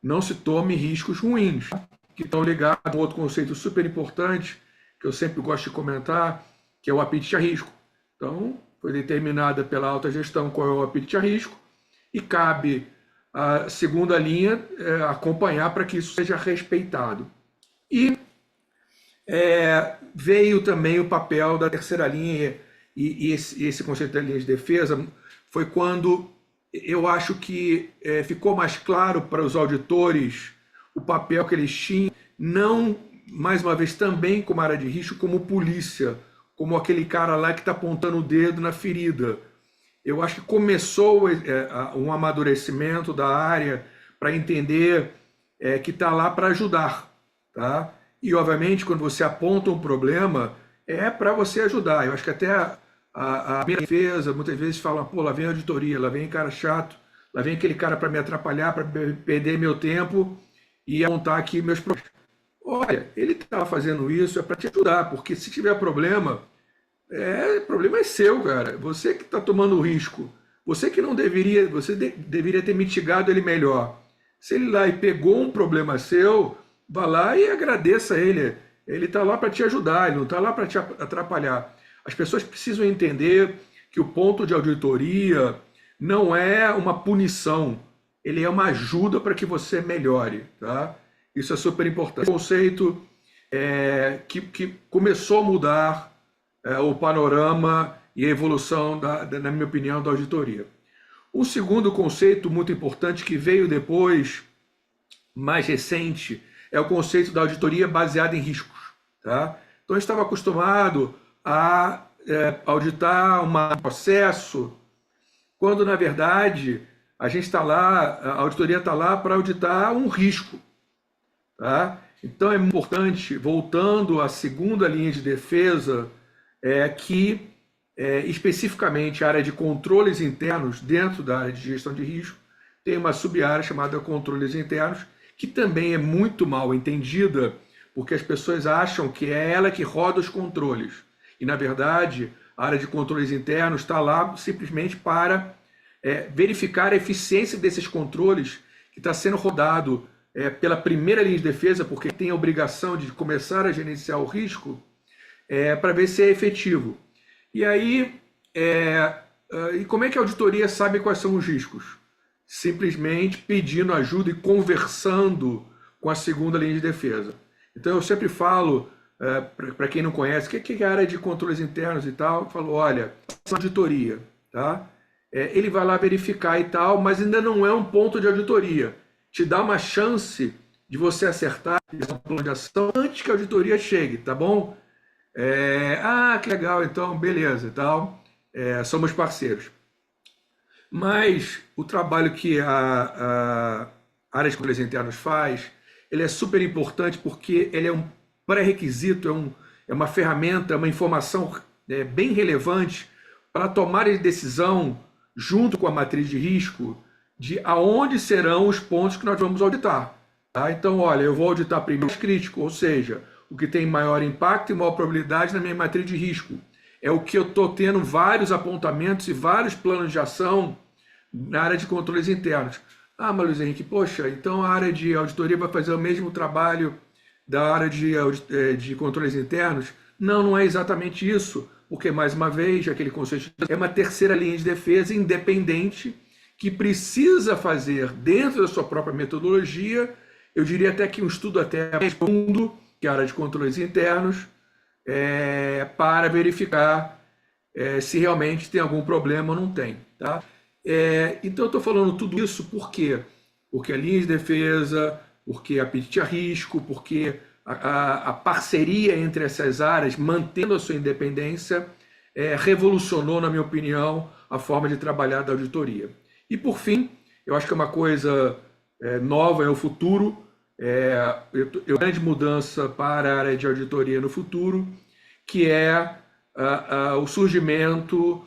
Speaker 4: não se tome riscos ruins, que estão ligados a um outro conceito super importante, que eu sempre gosto de comentar, que é o apetite a risco. Então, foi determinada pela alta gestão qual é o apetite a risco, e cabe a segunda linha acompanhar para que isso seja respeitado. E veio também o papel da terceira linha, e esse conceito da linha de defesa foi quando eu acho que ficou mais claro para os auditores o papel que eles tinham, não, mais uma vez, também como área de risco, como polícia, como aquele cara lá que está apontando o dedo na ferida. Eu acho que começou um amadurecimento da área para entender que está lá para ajudar, tá? E, obviamente, quando você aponta um problema, é para você ajudar. Eu acho que até a minha defesa, muitas vezes, fala: pô, lá vem a auditoria, lá vem cara chato, lá vem aquele cara para me atrapalhar, para perder meu tempo e apontar aqui meus problemas. Olha, ele está fazendo isso para te ajudar, porque se tiver problema, problema é seu, cara. Você que está tomando o risco. Você que não deveria, deveria ter mitigado ele melhor. Se ele lá e pegou um problema seu, vá lá e agradeça ele. Ele está lá para te ajudar, ele não está lá para te atrapalhar. As pessoas precisam entender que o ponto de auditoria não é uma punição, ele é uma ajuda para que você melhore, tá? Isso é super importante. O conceito que começou a mudar o panorama e a evolução, na minha opinião, da auditoria. Um segundo conceito muito importante que veio depois, mais recente, é o conceito da auditoria baseada em riscos, tá? Então, eu estava acostumado a auditar um processo, quando, na verdade, a auditoria está lá para auditar um risco, tá? Então, é importante, voltando à segunda linha de defesa, que, especificamente, a área de controles internos, dentro da área de gestão de risco, tem uma sub-área chamada controles internos, que também é muito mal entendida, porque as pessoas acham que é ela que roda os controles. E, na verdade, a área de controles internos está lá simplesmente para verificar a eficiência desses controles que está sendo rodado pela primeira linha de defesa, porque tem a obrigação de começar a gerenciar o risco, para ver se é efetivo. E aí, e como é que a auditoria sabe quais são os riscos? Simplesmente pedindo ajuda e conversando com a segunda linha de defesa. Então, eu sempre falo, para quem não conhece, o que é a área de controles internos e tal, eu falo: olha, essa auditoria, tá? Ele vai lá verificar e tal, mas ainda não é um ponto de auditoria. Te dá uma chance de você acertar um plano de ação antes que a auditoria chegue, tá bom? Que legal, então, beleza, tal, somos parceiros. Mas o trabalho que a área de controles internos faz, ele é super importante porque ele é um pré-requisito, é uma ferramenta, é uma informação bem relevante para tomar de decisão, junto com a matriz de risco, de aonde serão os pontos que nós vamos auditar. Tá? Então, olha, eu vou auditar primeiro o crítico, ou seja, o que tem maior impacto e maior probabilidade na minha matriz de risco. É o que eu estou tendo vários apontamentos e vários planos de ação na área de controles internos. Ah, mas Luiz Henrique, poxa, então a área de auditoria vai fazer o mesmo trabalho da área de controles internos? Não, não é exatamente isso, porque, mais uma vez, aquele conceito é uma terceira linha de defesa independente que precisa fazer, dentro da sua própria metodologia, eu diria até que um estudo até mais profundo, que é a área de controles internos, para verificar se realmente tem algum problema ou não tem. Tá? Então eu estou falando tudo isso por quê? Porque a linha de defesa, porque apetite a risco, porque a parceria entre essas áreas, mantendo a sua independência, revolucionou, na minha opinião, a forma de trabalhar da auditoria. E por fim, eu acho que é uma coisa nova, é o futuro, grande mudança para a área de auditoria no futuro, que é o surgimento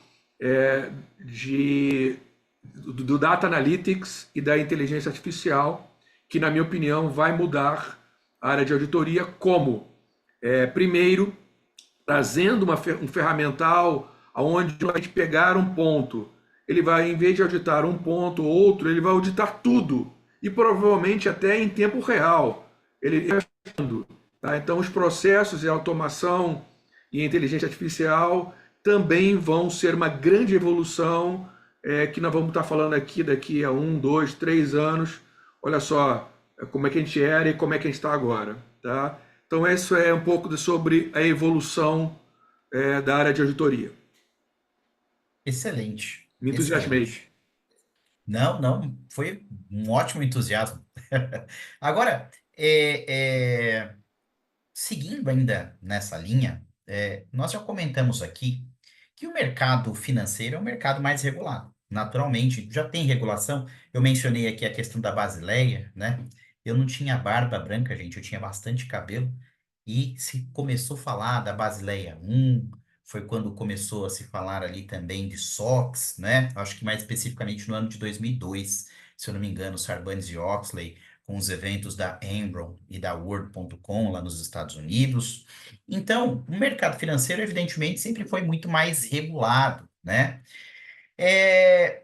Speaker 4: do Data Analytics e da inteligência artificial, que, na minha opinião, vai mudar a área de auditoria como, primeiro, trazendo um ferramental onde a gente pegar um ponto, ele vai, em vez de auditar um ponto ou outro, ele vai auditar tudo, e provavelmente até em tempo real. Tá? Então, os processos e a automação e a inteligência artificial também vão ser uma grande evolução que nós vamos estar falando aqui daqui a 1, 2, 3 anos. Olha só como é que a gente era e como é que a gente está agora. Tá? Então, isso é um pouco sobre a evolução da área de auditoria.
Speaker 1: Excelente.
Speaker 4: Me entusiasmei.
Speaker 1: Excelente. Não, não, foi um ótimo entusiasmo. Agora, seguindo ainda nessa linha, nós já comentamos aqui que o mercado financeiro é um mercado mais regulado. Naturalmente, já tem regulação. Eu mencionei aqui a questão da Basileia, né? Eu não tinha barba branca, gente, eu tinha bastante cabelo. E se começou a falar da Basileia 1, foi quando começou a se falar ali também de SOX, né? Acho que mais especificamente no ano de 2002, se eu não me engano, Sarbanes-Oxley, com os eventos da Enron e da World.com lá nos Estados Unidos. Então, o mercado financeiro, evidentemente, sempre foi muito mais regulado, né?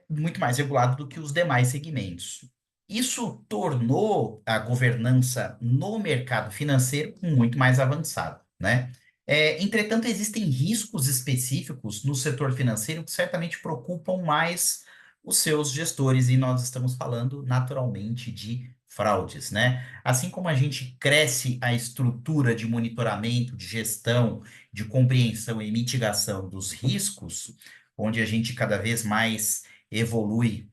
Speaker 1: Muito mais regulado do que os demais segmentos. Isso tornou a governança no mercado financeiro muito mais avançada, né? Entretanto, existem riscos específicos no setor financeiro que certamente preocupam mais os seus gestores, e nós estamos falando naturalmente de fraudes, né? Assim como a gente cresce a estrutura de monitoramento, de gestão, de compreensão e mitigação dos riscos, onde a gente cada vez mais evolui.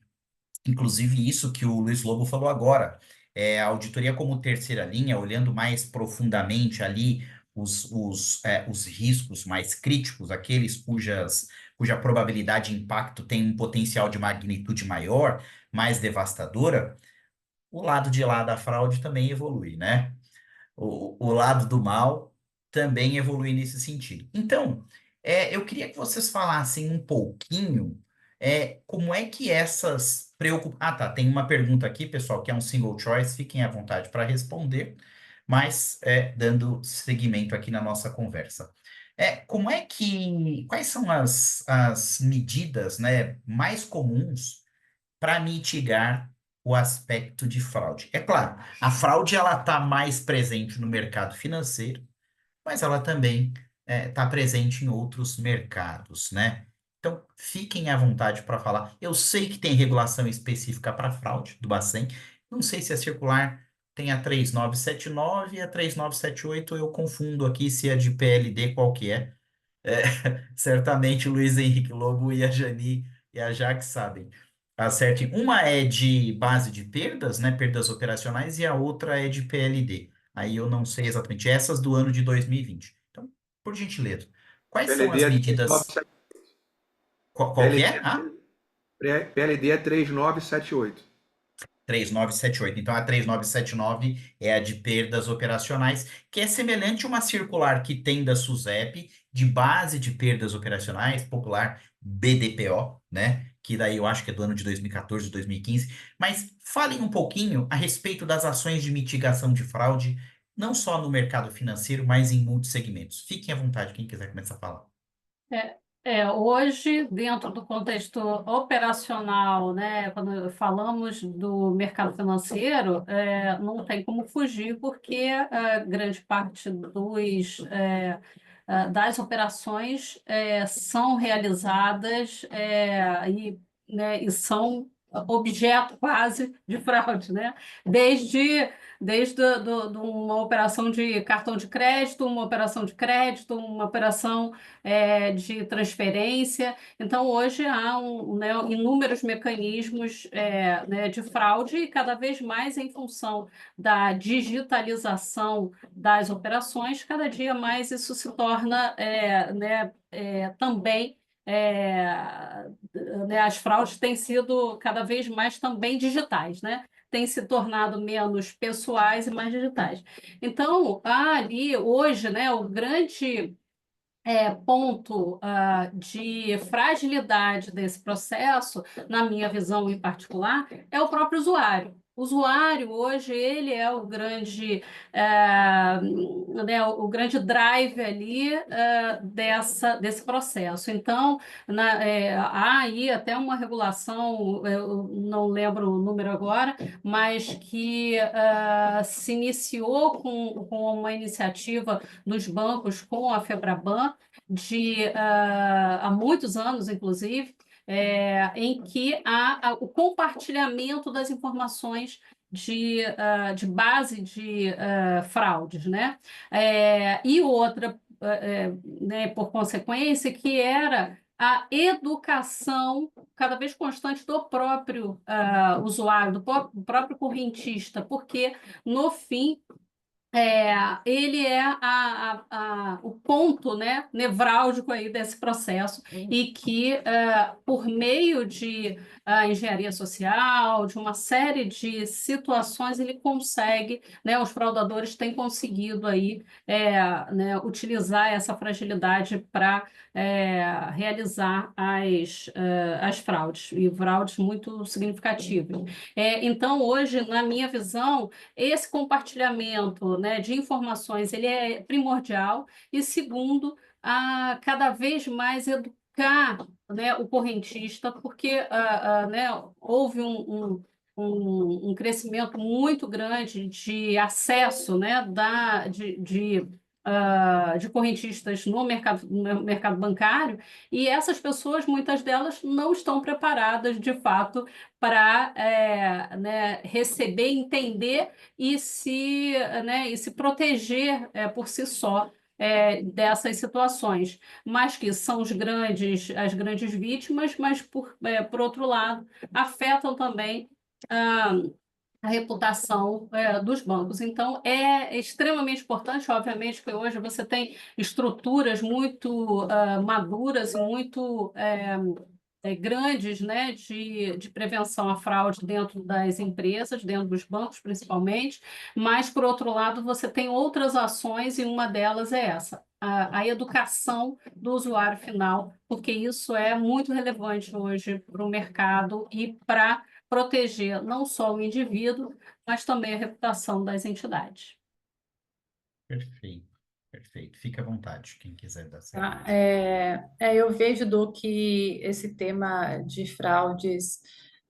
Speaker 1: Inclusive, isso que o Luiz Lobo falou agora, a auditoria como terceira linha, olhando mais profundamente ali os riscos mais críticos, aqueles cuja probabilidade de impacto tem um potencial de magnitude maior, mais devastadora, o lado de lá da fraude também evolui, né? O lado do mal também evolui nesse sentido. Então, eu queria que vocês falassem um pouquinho como é que essas preocupações. Ah, tá. Tem uma pergunta aqui, pessoal, que é um single choice, fiquem à vontade para responder, mas dando seguimento aqui na nossa conversa. Como é que. Quais são as medidas, né, mais comuns para mitigar o aspecto de fraude? É claro, a fraude ela está mais presente no mercado financeiro, mas ela também está presente em outros mercados, né? Então, fiquem à vontade para falar. Eu sei que tem regulação específica para fraude do Bacen. Não sei se a circular tem a 3979 e a 3978, eu confundo aqui se é de PLD, qual que é. Certamente o Luiz Henrique Lobo e a Jani e a Jaque sabem. Acerte. Uma é de base de perdas, né? Perdas operacionais, e a outra é de PLD. Aí eu não sei exatamente. Essas do ano de 2020. Então, por gentileza, quais são
Speaker 4: PLD
Speaker 1: as
Speaker 4: é
Speaker 1: medidas?
Speaker 4: 3978.
Speaker 1: Qual que é?
Speaker 4: PLD é 3978.
Speaker 1: 3978. Então, a 3979 é a de perdas operacionais, que é semelhante a uma circular que tem da SUSEP, de base de perdas operacionais, popular BDPO, né? Que daí eu acho que é do ano de 2014, 2015. Mas falem um pouquinho a respeito das ações de mitigação de fraude, não só no mercado financeiro, mas em muitos segmentos. Fiquem à vontade, quem quiser começar a falar.
Speaker 2: Hoje, dentro do contexto operacional, né, quando falamos do mercado financeiro, não tem como fugir, porque grande parte das operações são realizadas e são objeto quase de fraude, né? Desde uma operação de cartão de crédito, uma operação de crédito, uma operação de transferência. Então, hoje há inúmeros mecanismos né, de fraude e cada vez mais em função da digitalização das operações, cada dia mais isso se torna também né, as fraudes têm sido cada vez mais também digitais, né? Têm se tornado menos pessoais e mais digitais. Então, há ali hoje, né, o grande ponto de fragilidade desse processo, na minha visão em particular, é o próprio usuário. O usuário, hoje, ele é o grande, né, o grande drive ali desse processo. Então, há aí até uma regulação, eu não lembro o número agora, mas que se iniciou com uma iniciativa dos bancos com a Febraban, há muitos anos, inclusive, em que há o compartilhamento das informações de base de fraudes, né? E outra, né, por consequência, que era a educação cada vez constante do próprio usuário, do próprio correntista, porque, no fim, ele é o ponto, né, nevrálgico aí desse processo e que, por meio de engenharia social, de uma série de situações, ele consegue, né, os fraudadores têm conseguido aí, né, utilizar essa fragilidade para realizar as fraudes, e fraudes muito significativas. Então, hoje, na minha visão, esse compartilhamento, né, de informações, ele é primordial. E segundo, cada vez mais educar, né, o correntista, porque né, houve um crescimento muito grande de acesso, né, de correntistas no mercado bancário, e essas pessoas, muitas delas, não estão preparadas, de fato, para né, receber, entender e se proteger por si só dessas situações, mas que são as grandes vítimas, mas, por outro lado, afetam também ah, a reputação dos bancos. Então, é extremamente importante, obviamente, que hoje você tem estruturas muito maduras e muito grandes, né, de prevenção à fraude dentro das empresas, dentro dos bancos principalmente, mas, por outro lado, você tem outras ações e uma delas é essa, a educação do usuário final, porque isso é muito relevante hoje para o mercado e para proteger não só o indivíduo, mas também a reputação das entidades.
Speaker 1: Perfeito, perfeito. Fique à vontade, quem quiser dar
Speaker 3: Tá?
Speaker 1: sequência.
Speaker 3: Eu vejo, Du, que esse tema de fraudes,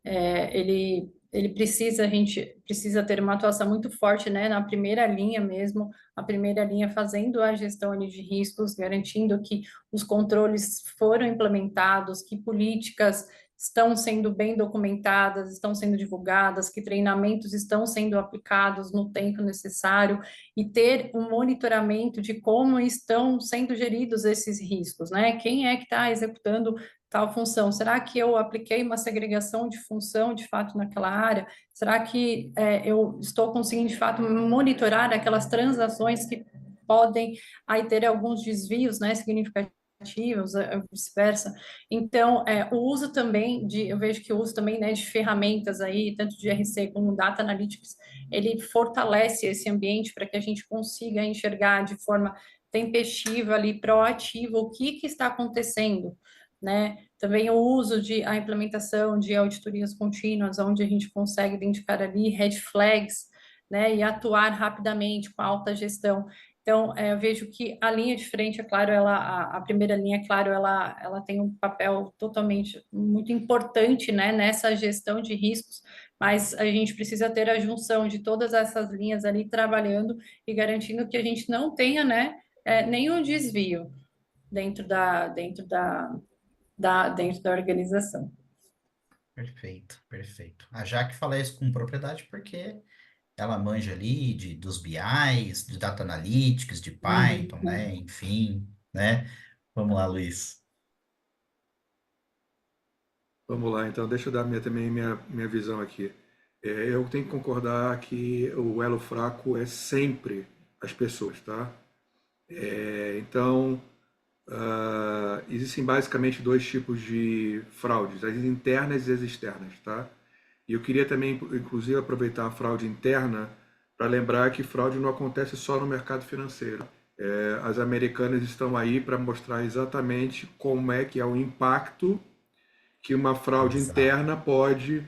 Speaker 3: a gente precisa ter uma atuação muito forte, né, na primeira linha mesmo, a primeira linha fazendo a gestão ali de riscos, garantindo que os controles foram implementados, que políticas estão sendo bem documentadas, estão sendo divulgadas, que treinamentos estão sendo aplicados no tempo necessário, e ter um monitoramento de como estão sendo geridos esses riscos, né? Quem é que está executando tal função? Será que eu apliquei uma segregação de função, de fato, naquela área? Será que eu estou conseguindo, de fato, monitorar aquelas transações que podem aí ter alguns desvios, né, significativos, vice-versa? Então, o uso também eu vejo que o uso também, né, de ferramentas aí, tanto de RC como Data Analytics, ele fortalece esse ambiente para que a gente consiga enxergar de forma tempestiva ali, proativa, o que está acontecendo, né? Também o uso a implementação de auditorias contínuas, onde a gente consegue identificar ali red flags, né, e atuar rapidamente com a alta gestão. Então, eu vejo que a linha de frente, é claro, a primeira linha, é claro, ela tem um papel totalmente muito importante, né, nessa gestão de riscos, mas a gente precisa ter a junção de todas essas linhas ali trabalhando e garantindo que a gente não tenha, né, nenhum desvio dentro da organização.
Speaker 1: Perfeito, perfeito. A Jaque fala isso com propriedade porque ela manja ali dos BIs, de Data Analytics, de Python,
Speaker 3: Uhum.
Speaker 1: né? Enfim, né? Vamos lá, Luiz.
Speaker 4: Vamos lá, então, deixa eu dar também minha visão aqui. Eu tenho que concordar que o elo fraco é sempre as pessoas, tá? Então, existem basicamente dois tipos de fraudes, as internas e as externas, tá? E eu queria também, inclusive, aproveitar a fraude interna para lembrar que fraude não acontece só no mercado financeiro. As americanas estão aí para mostrar exatamente como é que é o impacto que uma fraude
Speaker 1: Exato.
Speaker 4: interna pode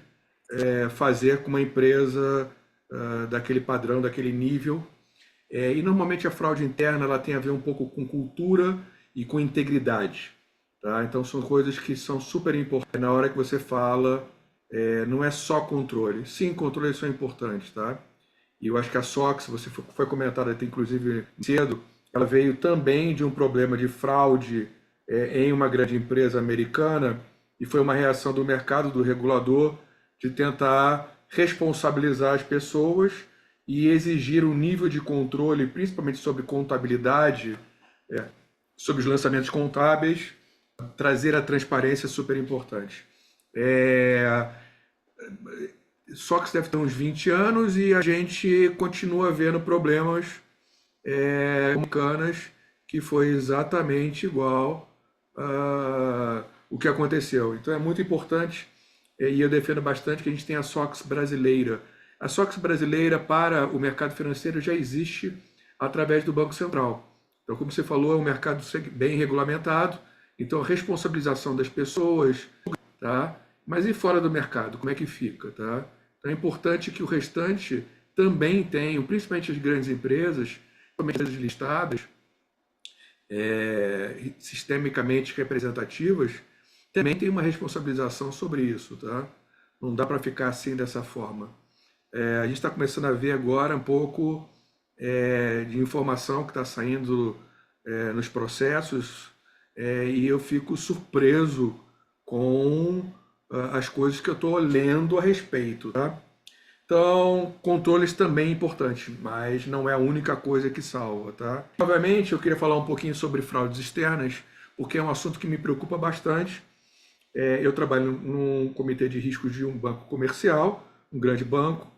Speaker 4: fazer com uma empresa daquele padrão, daquele nível. E normalmente a fraude interna ela tem a ver um pouco com cultura e com integridade. Tá? Então são coisas que são super importantes. Na hora que você fala, não é só controle. Sim, controles são importantes. Tá? E eu acho que a SOX, você foi comentada até inclusive cedo, ela veio também de um problema de fraude em uma grande empresa americana e foi uma reação do mercado, do regulador, de tentar responsabilizar as pessoas e exigir um nível de controle, principalmente sobre contabilidade, sobre os lançamentos contábeis, trazer a transparência é super importante. Só que deve ter uns 20 anos e a gente continua vendo problemas americanas que foi exatamente igual o que aconteceu. Então é muito importante e eu defendo bastante que a gente tenha a SOX brasileira. A SOX brasileira para o mercado financeiro já existe através do Banco Central. Então, como você falou, é um mercado bem regulamentado, então a responsabilização das pessoas, tá? Mas e fora do mercado, como é que fica, tá? Então é importante que o restante também tenha, principalmente as grandes empresas, principalmente as listadas, sistemicamente representativas, também tem uma responsabilização sobre isso, tá? Não dá para ficar assim dessa forma. A gente está começando a ver agora um pouco de informação que está saindo nos processos e eu fico surpreso com as coisas que eu estou lendo a respeito, tá? Então, controles também é importante, mas não é a única coisa que salva, tá? Obviamente, eu queria falar um pouquinho sobre fraudes externas, porque é um assunto que me preocupa bastante. Eu trabalho num comitê de riscos de um banco comercial, um grande banco,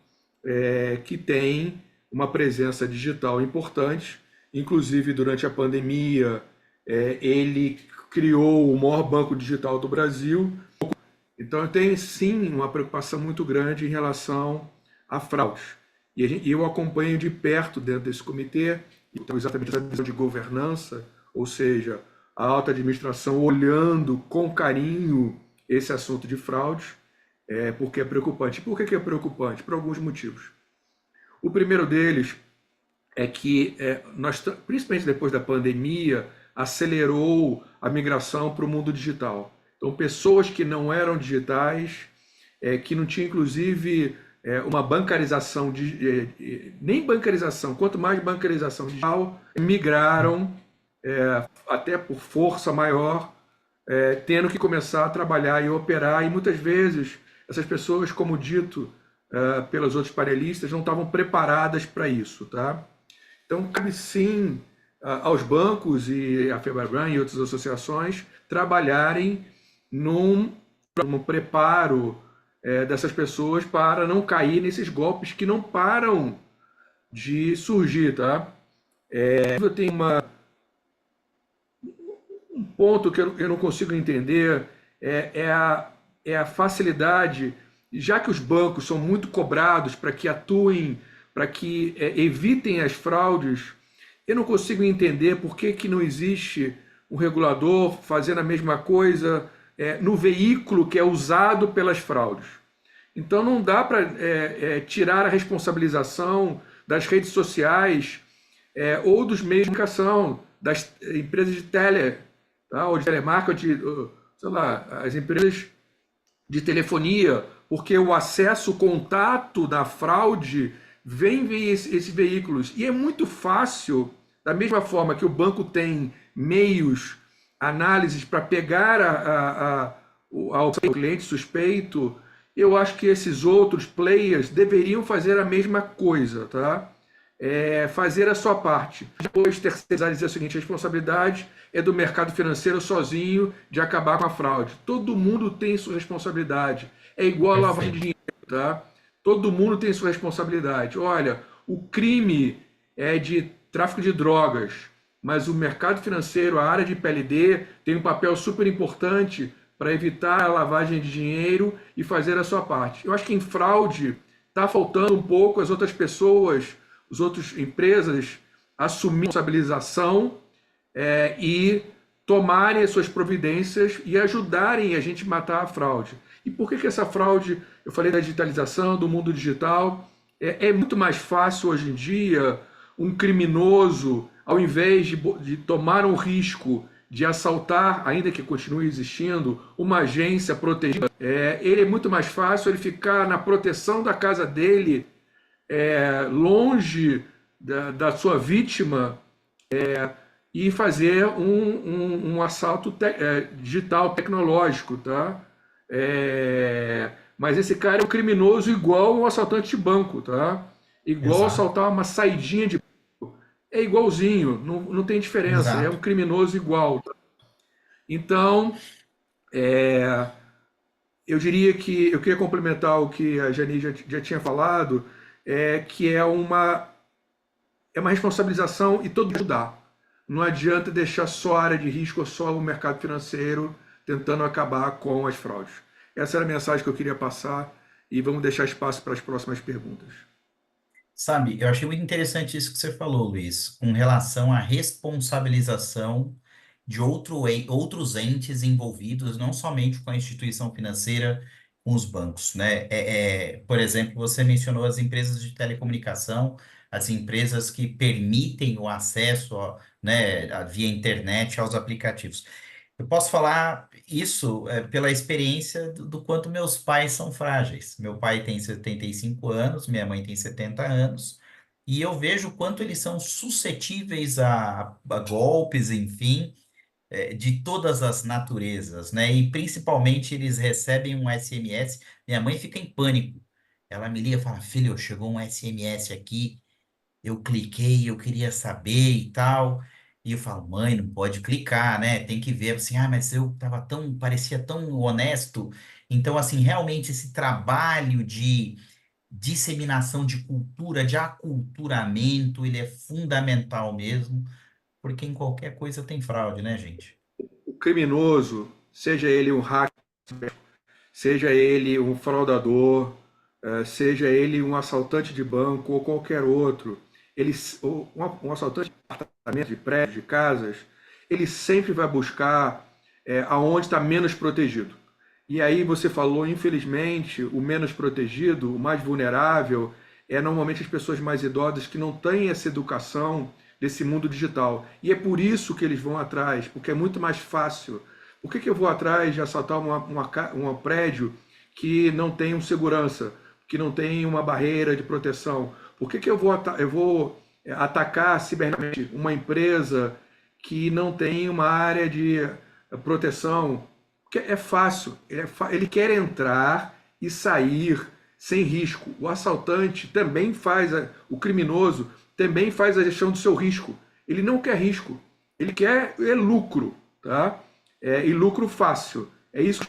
Speaker 4: que tem uma presença digital importante. Inclusive, durante a pandemia, ele criou o maior banco digital do Brasil. Então, eu tenho sim uma preocupação muito grande em relação a fraudes. E eu acompanho de perto dentro desse comitê, então exatamente essa visão de governança, ou seja, a alta administração olhando com carinho esse assunto de fraudes, porque é preocupante. Por que é preocupante? Por alguns motivos. O primeiro deles é que nós, principalmente depois da pandemia, acelerou a migração para o mundo digital. Então, pessoas que não eram digitais, que não tinham, inclusive, uma bancarização, nem bancarização, quanto mais bancarização digital, migraram até por força maior, tendo que começar a trabalhar e operar, e muitas vezes essas pessoas, como dito pelos outros panelistas, não estavam preparadas para isso, tá? Então, cabe sim aos bancos e a FEBRABAN e outras associações trabalharem num preparo dessas pessoas para não cair nesses golpes que não param de surgir, tá? Eu tenho um ponto que eu não consigo entender, é a facilidade, já que os bancos são muito cobrados para que atuem, para que evitem as fraudes, eu não consigo entender por que não existe um regulador fazendo a mesma coisa no veículo que é usado pelas fraudes. Então não dá para tirar a responsabilização das redes sociais ou dos meios de comunicação, das empresas de tá? Ou de telemarketing, sei lá, as empresas de telefonia, porque o acesso, o contato da fraude vem via esses veículos. E é muito fácil, da mesma forma que o banco tem meios, análises para pegar ao cliente suspeito, eu acho que esses outros players deveriam fazer a mesma coisa, tá? Fazer a sua parte. Depois terceirizar e dizer o seguinte: a responsabilidade é do mercado financeiro sozinho de acabar com a fraude. Todo mundo tem sua responsabilidade. É igual a lavagem de dinheiro, tá? Todo mundo tem sua responsabilidade. Olha, o crime é de tráfico de drogas, mas o mercado financeiro, a área de PLD, tem um papel super importante para evitar a lavagem de dinheiro e fazer a sua parte. Eu acho que em fraude está faltando um pouco as outras pessoas, as outras empresas assumirem a responsabilização e tomarem as suas providências e ajudarem a gente a matar a fraude. E por que essa fraude, eu falei da digitalização, do mundo digital, é muito mais fácil hoje em dia um criminoso, ao invés de tomar um risco de assaltar, ainda que continue existindo, uma agência protegida, ele é muito mais fácil ele ficar na proteção da casa dele, longe da sua vítima, e fazer um assalto digital, tecnológico, tá? Mas esse cara é um criminoso igual um assaltante de banco, tá? Igual
Speaker 1: Exato.
Speaker 4: assaltar uma saidinha de banco. É igualzinho, não tem diferença, é um
Speaker 1: Exato.
Speaker 4: criminoso igual. Tá? Então, eu diria que eu queria complementar o que a Jani já tinha falado, que é uma responsabilização e todo mundo ajudar. Não adianta deixar só a área de risco ou só o mercado financeiro tentando acabar com as fraudes. Essa era a mensagem que eu queria passar e vamos deixar espaço para as próximas perguntas.
Speaker 1: Sabe, eu achei muito interessante isso que você falou, Luiz, com relação à responsabilização de outros entes envolvidos, não somente com a instituição financeira, com os bancos, né? Por exemplo, você mencionou as empresas de telecomunicação, as empresas que permitem o acesso, né, via internet aos aplicativos. Eu posso falar isso pela experiência do quanto meus pais são frágeis. Meu pai tem 75 anos, minha mãe tem 70 anos, e eu vejo o quanto eles são suscetíveis a golpes, enfim, de todas as naturezas, né? E principalmente eles recebem um SMS, minha mãe fica em pânico. Ela me liga e fala: filho, chegou um SMS aqui, eu cliquei, eu queria saber e tal. E eu falo: mãe, não pode clicar, né? Tem que ver assim, mas eu tava parecia tão honesto. Então, assim, realmente esse trabalho de disseminação de cultura, de aculturamento, ele é fundamental mesmo, porque em qualquer coisa tem fraude, né, gente?
Speaker 4: O criminoso, seja ele um hacker, seja ele um fraudador, seja ele um assaltante de banco ou qualquer outro, um assaltante de apartamento, de prédio, de casas, ele sempre vai buscar aonde está menos protegido. E aí você falou, infelizmente, o menos protegido, o mais vulnerável, normalmente as pessoas mais idosas que não têm essa educação desse mundo digital. E é por isso que eles vão atrás, porque é muito mais fácil. Por que eu vou atrás de assaltar um prédio que não tem um segurança, que não tem uma barreira de proteção? Por que eu vou atacar ciberneticamente uma empresa que não tem uma área de proteção? Porque é fácil, ele quer entrar e sair sem risco. O assaltante também o criminoso também faz a gestão do seu risco. Ele não quer risco, ele quer lucro, tá? E lucro fácil. É isso.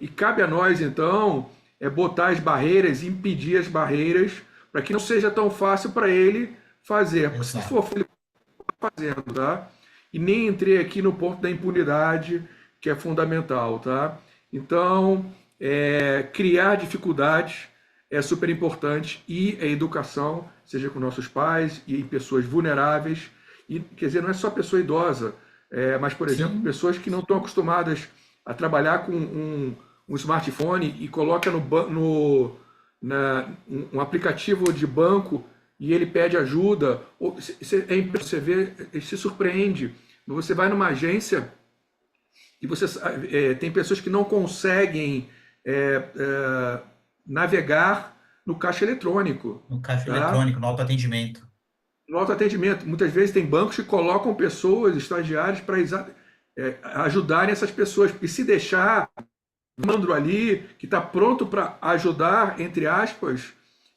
Speaker 4: E cabe a nós, então, botar as barreiras, impedir as barreiras, para que não seja tão fácil para ele fazer. Porque se for ele fazendo, tá? E nem entrei aqui no ponto da impunidade, que é fundamental, tá? Então, criar dificuldades é super importante, e a educação, seja com nossos pais e pessoas vulneráveis, e quer dizer, não é só pessoa idosa, mas, por exemplo,
Speaker 1: Sim.
Speaker 4: pessoas que não estão acostumadas a trabalhar com um smartphone e coloca um aplicativo de banco e ele pede ajuda, você vê, ele se surpreende. Você vai numa agência e você tem pessoas que não conseguem navegar no caixa eletrônico,
Speaker 1: No caixa
Speaker 4: tá?
Speaker 1: eletrônico, no autoatendimento.
Speaker 4: No autoatendimento, muitas vezes tem bancos que colocam pessoas, estagiários, para ajudarem essas pessoas. E se deixar, mandro ali, que está pronto para ajudar, entre aspas,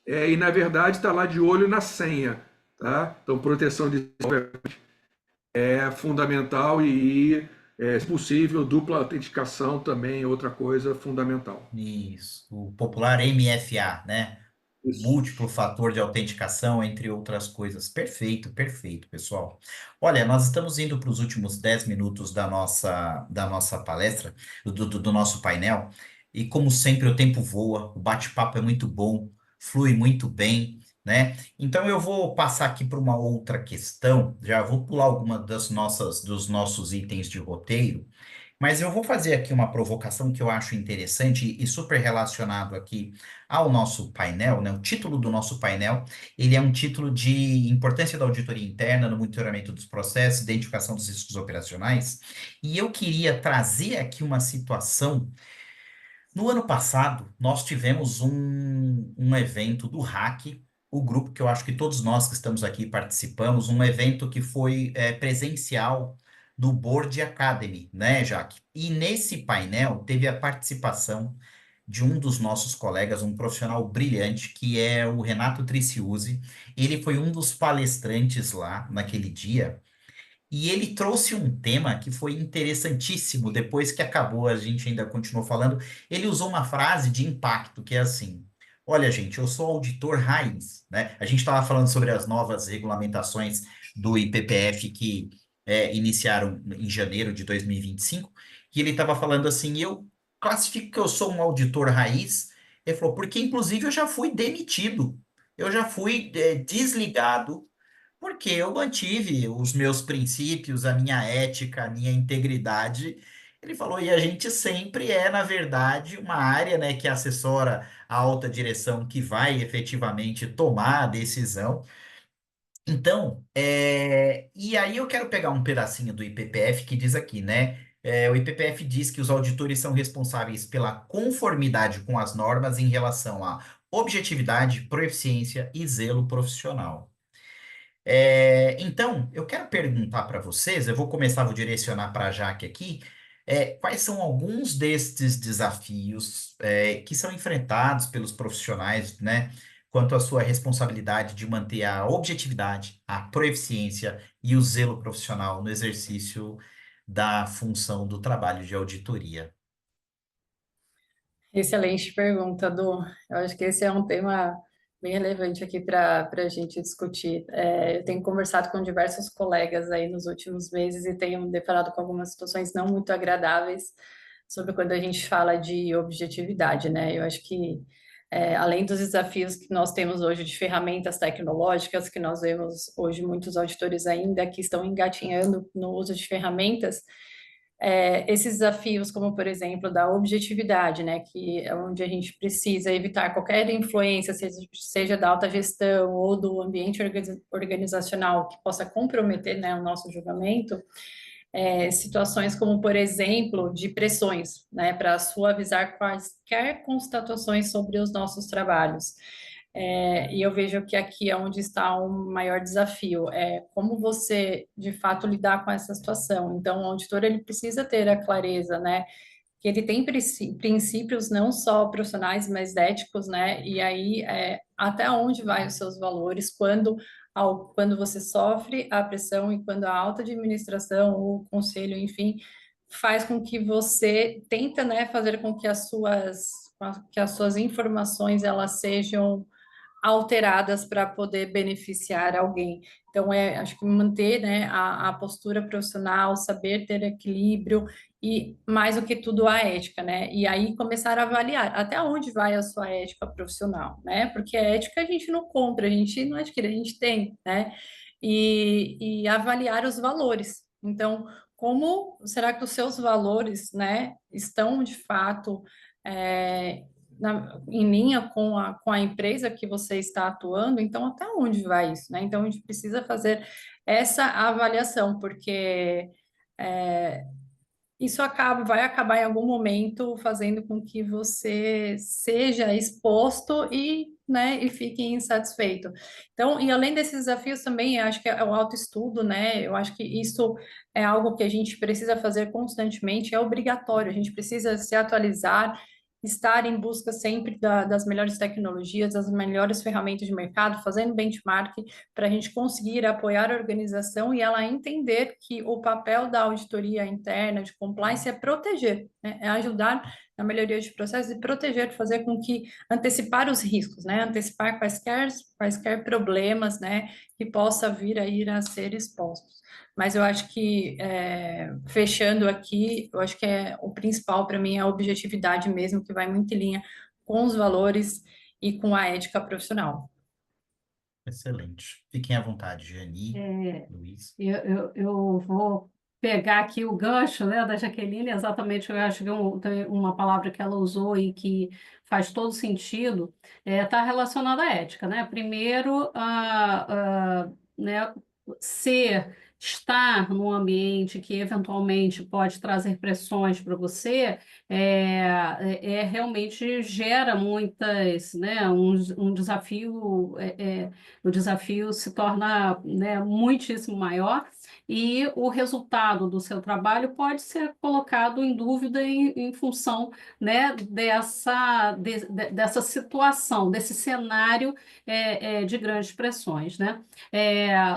Speaker 4: e na verdade está lá de olho na senha. Tá? Então, proteção de é fundamental e, se possível, dupla autenticação também é outra coisa fundamental.
Speaker 1: Isso, o popular MFA, né?
Speaker 4: Isso.
Speaker 1: Múltiplo fator de autenticação, entre outras coisas. Perfeito, perfeito, pessoal. Olha, nós estamos indo para os últimos 10 minutos da nossa palestra, do nosso painel, e como sempre o tempo voa, o bate-papo é muito bom, flui muito bem, né? Então eu vou passar aqui para uma outra questão, já vou pular alguma dos nossos itens de roteiro, mas eu vou fazer aqui uma provocação que eu acho interessante e super relacionado aqui ao nosso painel, né? O título do nosso painel, ele é um título de importância da auditoria interna no monitoramento dos processos, identificação dos riscos operacionais, e eu queria trazer aqui uma situação. No ano passado, nós tivemos um evento do RAC, o grupo que eu acho que todos nós que estamos aqui participamos, um evento que foi presencial do Board Academy, né, Jaque? E nesse painel teve a participação de um dos nossos colegas, um profissional brilhante, que é o Renato Triciuzzi. Ele foi um dos palestrantes lá naquele dia. E ele trouxe um tema que foi interessantíssimo. Depois que acabou, a gente ainda continuou falando. Ele usou uma frase de impacto, que é assim: olha, gente, eu sou auditor raiz, né? A gente estava falando sobre as novas regulamentações do IPPF que iniciaram em janeiro de 2025, e ele estava falando assim: eu classifico que eu sou um auditor raiz. Ele falou, porque inclusive eu já fui demitido, eu já fui desligado porque eu mantive os meus princípios, a minha ética, a minha integridade. Ele falou, e a gente sempre na verdade, uma área, né, que assessora a alta direção que vai efetivamente tomar a decisão. Então, e aí eu quero pegar um pedacinho do IPPF que diz aqui, né? O IPPF diz que os auditores são responsáveis pela conformidade com as normas em relação à objetividade, proficiência e zelo profissional. Então, eu quero perguntar para vocês, eu vou começar, vou direcionar para a Jaque aqui, quais são alguns destes desafios que são enfrentados pelos profissionais, né, quanto à sua responsabilidade de manter a objetividade, a proeficiência e o zelo profissional no exercício da função do trabalho de auditoria.
Speaker 3: Excelente pergunta, Du. Eu acho que esse é um tema bem relevante aqui para a gente discutir. Eu tenho conversado com diversos colegas aí nos últimos meses e tenho me deparado com algumas situações não muito agradáveis sobre quando a gente fala de objetividade, né? Eu acho que, além dos desafios que nós temos hoje de ferramentas tecnológicas, que nós vemos hoje muitos auditores ainda que estão engatinhando no uso de ferramentas, esses desafios, como por exemplo da objetividade, né, que é onde a gente precisa evitar qualquer influência, seja da alta gestão ou do ambiente organizacional que possa comprometer, né, o nosso julgamento, situações como, por exemplo, de pressões, né, para suavizar quaisquer constatações sobre os nossos trabalhos. E eu vejo que aqui é onde está o maior desafio, é como você, de fato, lidar com essa situação. Então, o auditor, ele precisa ter a clareza, né, que ele tem princípios não só profissionais, mas éticos, né, e aí, até onde vai os seus valores quando você sofre a pressão e quando a alta administração, o conselho, enfim, faz com que você tenta, né, fazer com que que as suas informações, elas sejam alteradas para poder beneficiar alguém. Então, acho que manter, né, a postura profissional, saber ter equilíbrio e, mais do que tudo, a ética, né? E aí começar a avaliar até onde vai a sua ética profissional, né? Porque a ética a gente não compra, a gente não adquire, a gente tem, né? E avaliar os valores. Então, como será que os seus valores, né, estão de fato em linha com a empresa que você está atuando, então até onde vai isso, né? Então a gente precisa fazer essa avaliação, porque isso vai acabar em algum momento fazendo com que você seja exposto né, e fique insatisfeito. Então, e além desses desafios também, eu acho que é o autoestudo, né? Eu acho que isso é algo que a gente precisa fazer constantemente, é obrigatório, a gente precisa se atualizar, estar em busca sempre das melhores tecnologias, das melhores ferramentas de mercado, fazendo benchmark, para a gente conseguir apoiar a organização e ela entender que o papel da auditoria interna de compliance é proteger, né? É ajudar na melhoria de processos e proteger, fazer com que antecipar os riscos, né? Antecipar quaisquer problemas, né? Que possa vir a ir a ser expostos. Mas eu acho que, fechando aqui, eu acho que o principal para mim é a objetividade mesmo, que vai muito em linha com os valores e com a ética profissional.
Speaker 1: Excelente. Fiquem à vontade, Jani,
Speaker 2: É,
Speaker 1: Luiz.
Speaker 2: eu vou pegar aqui o gancho, né, da Jaqueline, exatamente, eu acho que tem uma palavra que ela usou e que faz todo sentido, está relacionada à ética, né? Primeiro, né, estar num ambiente que eventualmente pode trazer pressões para você, realmente gera muitas, né, um desafio, o desafio se torna, né, muitíssimo maior e o resultado do seu trabalho pode ser colocado em dúvida em função, né, dessa situação, desse cenário de grandes pressões, né?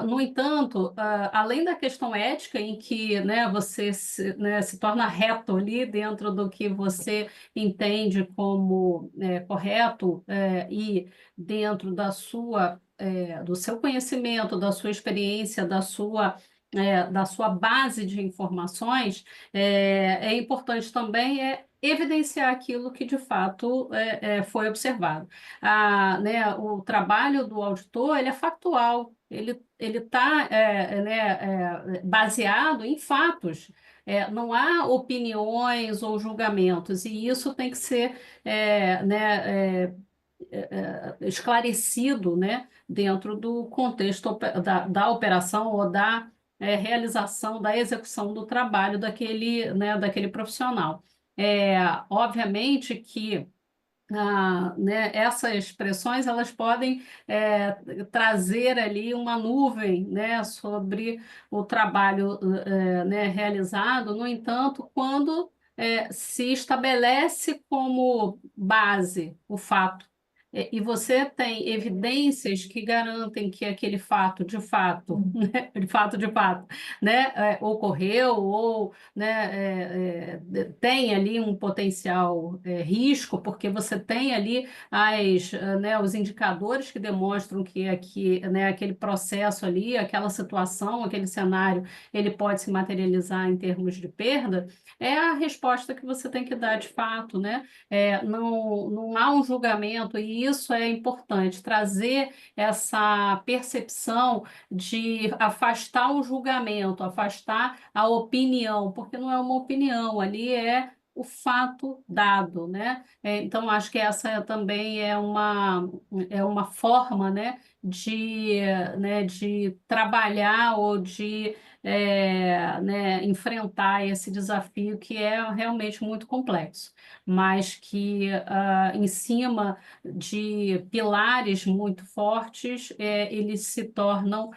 Speaker 2: No entanto, além da questão ética, em que, né, você se torna reto ali dentro do que você entende como correto, e dentro do seu conhecimento, da sua experiência, da sua base de informações, é importante também evidenciar aquilo que de fato foi observado. Né, o trabalho do auditor ele é factual, ele está baseado em fatos. Não há opiniões ou julgamentos, e isso tem que ser esclarecido, né, dentro do contexto da operação ou da realização, da execução do trabalho daquele profissional. Obviamente que né, essas expressões elas podem trazer ali uma nuvem, né, sobre o trabalho né, realizado. No entanto, quando se estabelece como base o fato e você tem evidências que garantem que aquele fato, de fato, né, de fato, né, ocorreu ou né, tem ali um potencial risco, porque você tem ali né, os indicadores que demonstram né, aquele processo ali, aquela situação, aquele cenário, ele pode se materializar em termos de perda, é a resposta que você tem que dar de fato, né? Não há um julgamento, e isso é importante, trazer essa percepção de afastar o julgamento, afastar a opinião, porque não é uma opinião, ali é o fato dado, né? Então, acho que essa também é uma forma, né, de trabalhar ou de né, enfrentar esse desafio que é realmente muito complexo, mas que em cima de pilares muito fortes, eles se tornam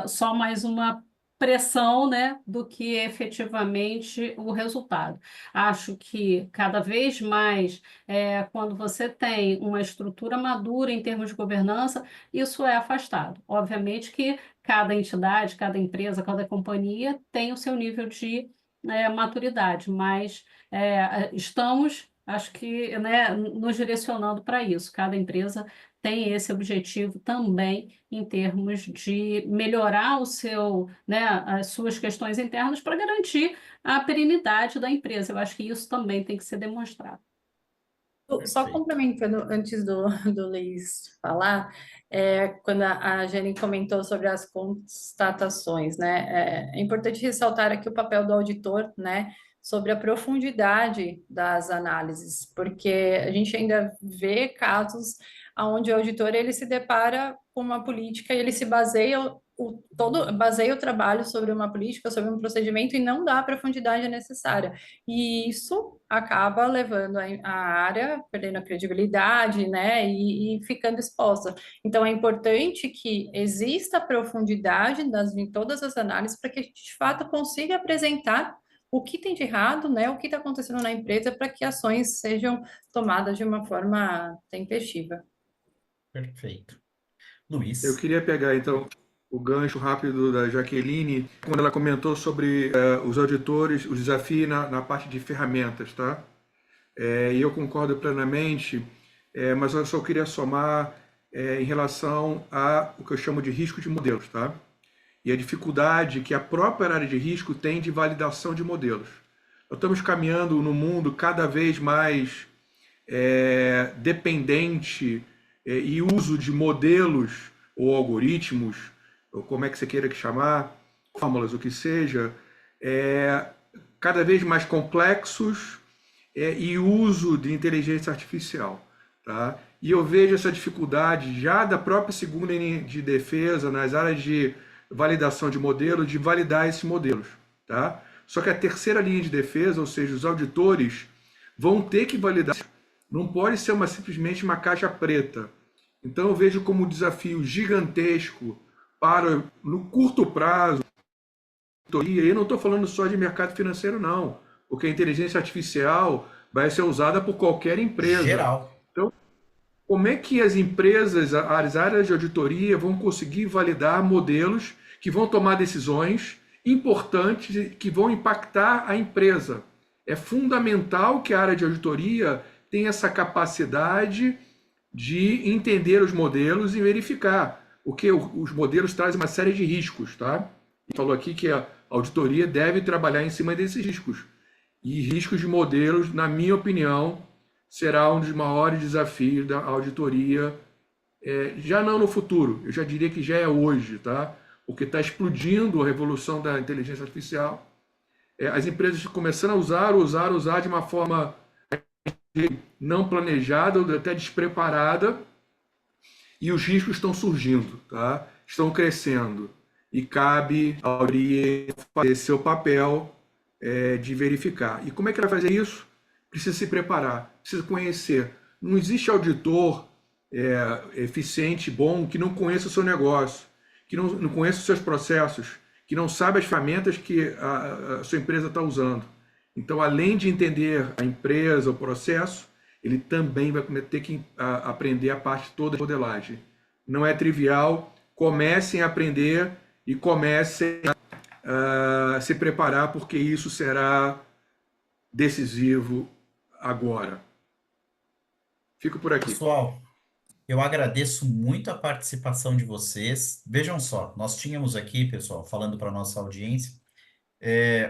Speaker 2: só mais uma pressão, né, do que efetivamente o resultado. Acho que cada vez mais, quando você tem uma estrutura madura em termos de governança, isso é afastado. Obviamente que cada entidade, cada empresa, cada companhia tem o seu nível de maturidade, mas estamos, acho que, né, nos direcionando para isso. Cada empresa tem esse objetivo também em termos de melhorar né, as suas questões internas para garantir a perenidade da empresa. Eu acho que isso também tem que ser demonstrado.
Speaker 3: Só
Speaker 1: Perfeito.
Speaker 3: complementando antes do Luiz falar, quando a Jenny comentou sobre as constatações, né? É importante ressaltar aqui o papel do auditor, né? sobre a profundidade das análises, porque a gente ainda vê casos onde o auditor ele se depara com uma política e ele se baseia o trabalho sobre uma política, sobre um procedimento e não dá a profundidade necessária. E isso acaba levando a área perdendo a credibilidade, né, e ficando exposta. Então, é importante que exista profundidade em todas as análises para que a gente, de fato, consiga apresentar o que tem de errado, né, o que está acontecendo na empresa para que ações sejam tomadas de uma forma tempestiva.
Speaker 1: Perfeito.
Speaker 4: Eu
Speaker 1: Luiz?
Speaker 4: queria pegar, então, o gancho rápido da Jaqueline, quando ela comentou sobre os auditores, os desafios na parte de ferramentas, tá? E eu concordo plenamente, mas eu só queria somar em relação a o que eu chamo de risco de modelos, tá? E a dificuldade que a própria área de risco tem de validação de modelos. Nós estamos caminhando no mundo cada vez mais dependente e uso de modelos ou algoritmos, ou como é que você queira que chamar, fórmulas, o que seja, cada vez mais complexos e uso de inteligência artificial. Tá? E eu vejo essa dificuldade já da própria segunda linha de defesa, nas áreas de validação de modelos, de validar esses modelos. Tá? Só que a terceira linha de defesa, ou seja, os auditores, vão ter que validar. Não pode ser simplesmente uma caixa preta. Então eu vejo como um desafio gigantesco para, no curto prazo, e eu não estou falando só de mercado financeiro, não, porque a inteligência artificial vai ser usada por qualquer empresa.
Speaker 1: Geral.
Speaker 4: Então, como é que as empresas, as áreas de auditoria vão conseguir validar modelos que vão tomar decisões importantes que vão impactar a empresa? É fundamental que a área de auditoria tenha essa capacidade de entender os modelos e verificar, porque os modelos trazem uma série de riscos, tá? E falou aqui que a auditoria deve trabalhar em cima desses riscos. E riscos de modelos, na minha opinião, será um dos maiores desafios da auditoria, já não no futuro, eu já diria que já é hoje, tá? Porque está explodindo a revolução da inteligência artificial. As empresas começando a usar de uma forma não planejada ou até despreparada, e os riscos estão surgindo, tá? Estão crescendo. E cabe à auditoria fazer seu papel de verificar. E como é que ela vai fazer isso? Precisa se preparar, precisa conhecer. Não existe auditor eficiente, bom, que não conheça o seu negócio, que não conheça os seus processos, que não sabe as ferramentas que a sua empresa está usando. Então, além de entender a empresa, o processo, ele também vai ter que aprender a parte toda de modelagem. Não é trivial. Comecem a aprender e comecem a se preparar, porque isso será decisivo agora. Fico por aqui.
Speaker 1: Pessoal, eu agradeço muito a participação de vocês. Vejam só, nós tínhamos aqui, pessoal, falando para a nossa audiência,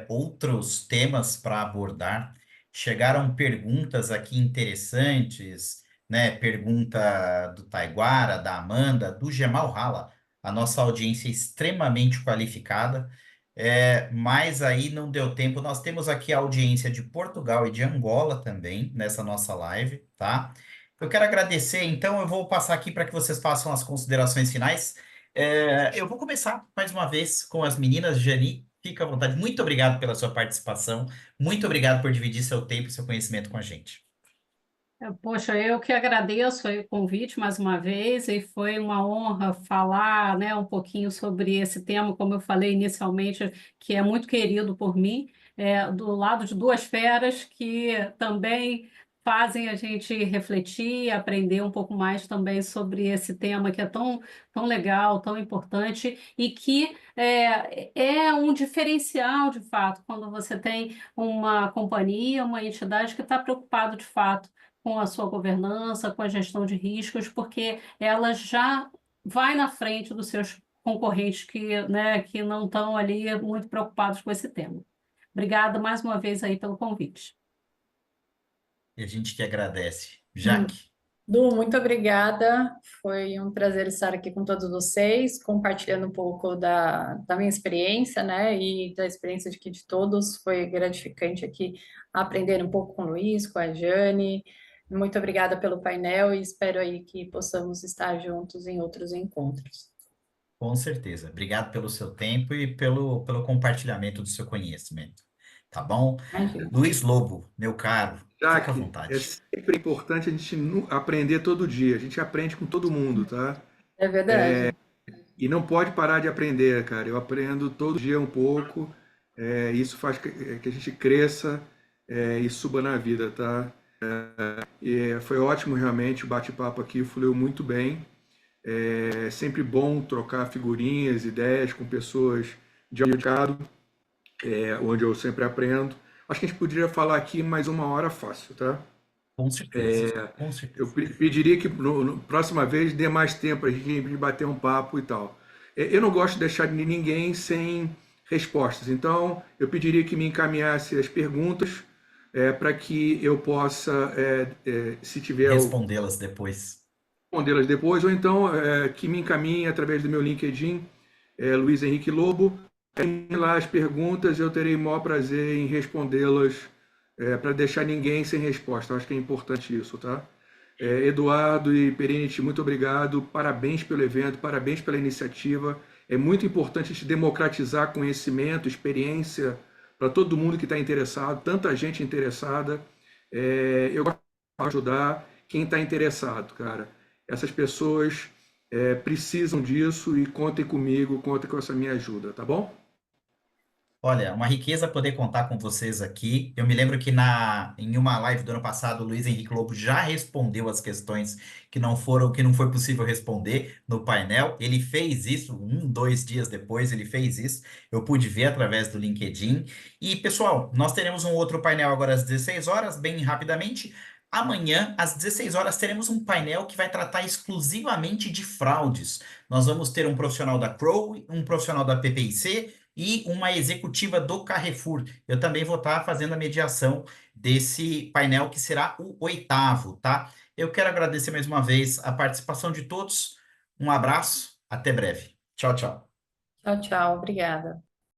Speaker 1: outros temas para abordar. Chegaram perguntas aqui interessantes, né? Pergunta do Taiguara, da Amanda, do Gemal Hala. A nossa audiência é extremamente qualificada, mas aí não deu tempo. Nós temos aqui a audiência de Portugal e de Angola também nessa nossa live, tá? Eu quero agradecer, então eu vou passar aqui para que vocês façam as considerações finais. Eu vou começar mais uma vez com as meninas. Jani, fica à vontade. Muito obrigado pela sua participação. Muito obrigado por dividir seu tempo e seu conhecimento com a gente.
Speaker 2: Poxa, eu que agradeço aí o convite mais uma vez e foi uma honra falar, né, um pouquinho sobre esse tema, como eu falei inicialmente, que é muito querido por mim, do lado de duas feras que também fazem a gente refletir, aprender um pouco mais também sobre esse tema que é tão legal, tão importante e que é um diferencial de fato quando você tem uma companhia, uma entidade que está preocupado de fato com a sua governança, com a gestão de riscos, porque ela já vai na frente dos seus concorrentes que, né, que não estão ali muito preocupados com esse tema. Obrigada mais uma vez aí pelo convite.
Speaker 1: E a gente que agradece.
Speaker 3: Hum.
Speaker 1: Jaque.
Speaker 3: Du, muito obrigada. Foi um prazer estar aqui com todos vocês, compartilhando um pouco da minha experiência, né, e da experiência de todos. Foi gratificante aqui aprender um pouco com o Luiz, com a Jane. Muito obrigada pelo painel e espero aí que possamos estar juntos em outros encontros.
Speaker 1: Com certeza. Obrigado pelo seu tempo e pelo compartilhamento do seu conhecimento. Tá bom?
Speaker 3: Imagina.
Speaker 1: Luiz Lobo, meu caro, fica à
Speaker 4: Jaque, é
Speaker 1: vontade.
Speaker 4: sempre importante a gente aprender todo dia. A gente aprende com todo mundo, tá?
Speaker 3: É verdade.
Speaker 4: E não pode parar de aprender, cara. Eu aprendo todo dia um pouco. Isso faz que a gente cresça, e suba na vida, tá? E foi ótimo realmente o bate-papo aqui, fluiu muito bem. É sempre bom trocar figurinhas, ideias com pessoas de mercado, onde eu sempre aprendo. Acho que a gente poderia falar aqui mais 1 hora fácil, tá?
Speaker 1: Com certeza, com
Speaker 4: Eu
Speaker 1: certeza.
Speaker 4: pediria que próxima vez dê mais tempo a gente bater um papo e tal. Eu não gosto de deixar ninguém sem respostas, então eu pediria que me encaminhasse as perguntas para que eu possa, se tiver,
Speaker 1: Respondê-las depois.
Speaker 4: respondê-las depois, ou então que me encaminhe através do meu LinkedIn, Luiz Henrique Lobo. Tem lá as perguntas, eu terei o maior prazer em respondê-las, para deixar ninguém sem resposta. Eu acho que é importante isso, tá? Eduardo e Periniti, muito obrigado. Parabéns pelo evento, parabéns pela iniciativa. É muito importante a gente democratizar conhecimento, experiência para todo mundo que está interessado, tanta gente interessada. Eu gosto de ajudar quem está interessado, cara. Essas pessoas precisam disso e contem comigo, contem com essa minha ajuda, tá bom?
Speaker 1: Olha, uma riqueza poder contar com vocês aqui. Eu me lembro que em uma live do ano passado, o Luiz Henrique Lobo já respondeu as questões que não foi possível responder no painel. Ele fez isso 2 dias depois, ele fez isso. Eu pude ver através do LinkedIn. E, pessoal, nós teremos um outro painel agora às 16 horas, bem rapidamente. Amanhã, às 16 horas, teremos um painel que vai tratar exclusivamente de fraudes. Nós vamos ter um profissional da Crow, um profissional da PPIC e uma executiva do Carrefour. Eu também vou estar fazendo a mediação desse painel, que será o 8º, tá? Eu quero agradecer mais uma vez a participação de todos. Um abraço, até breve. Tchau, tchau.
Speaker 3: Tchau, tchau. Obrigada.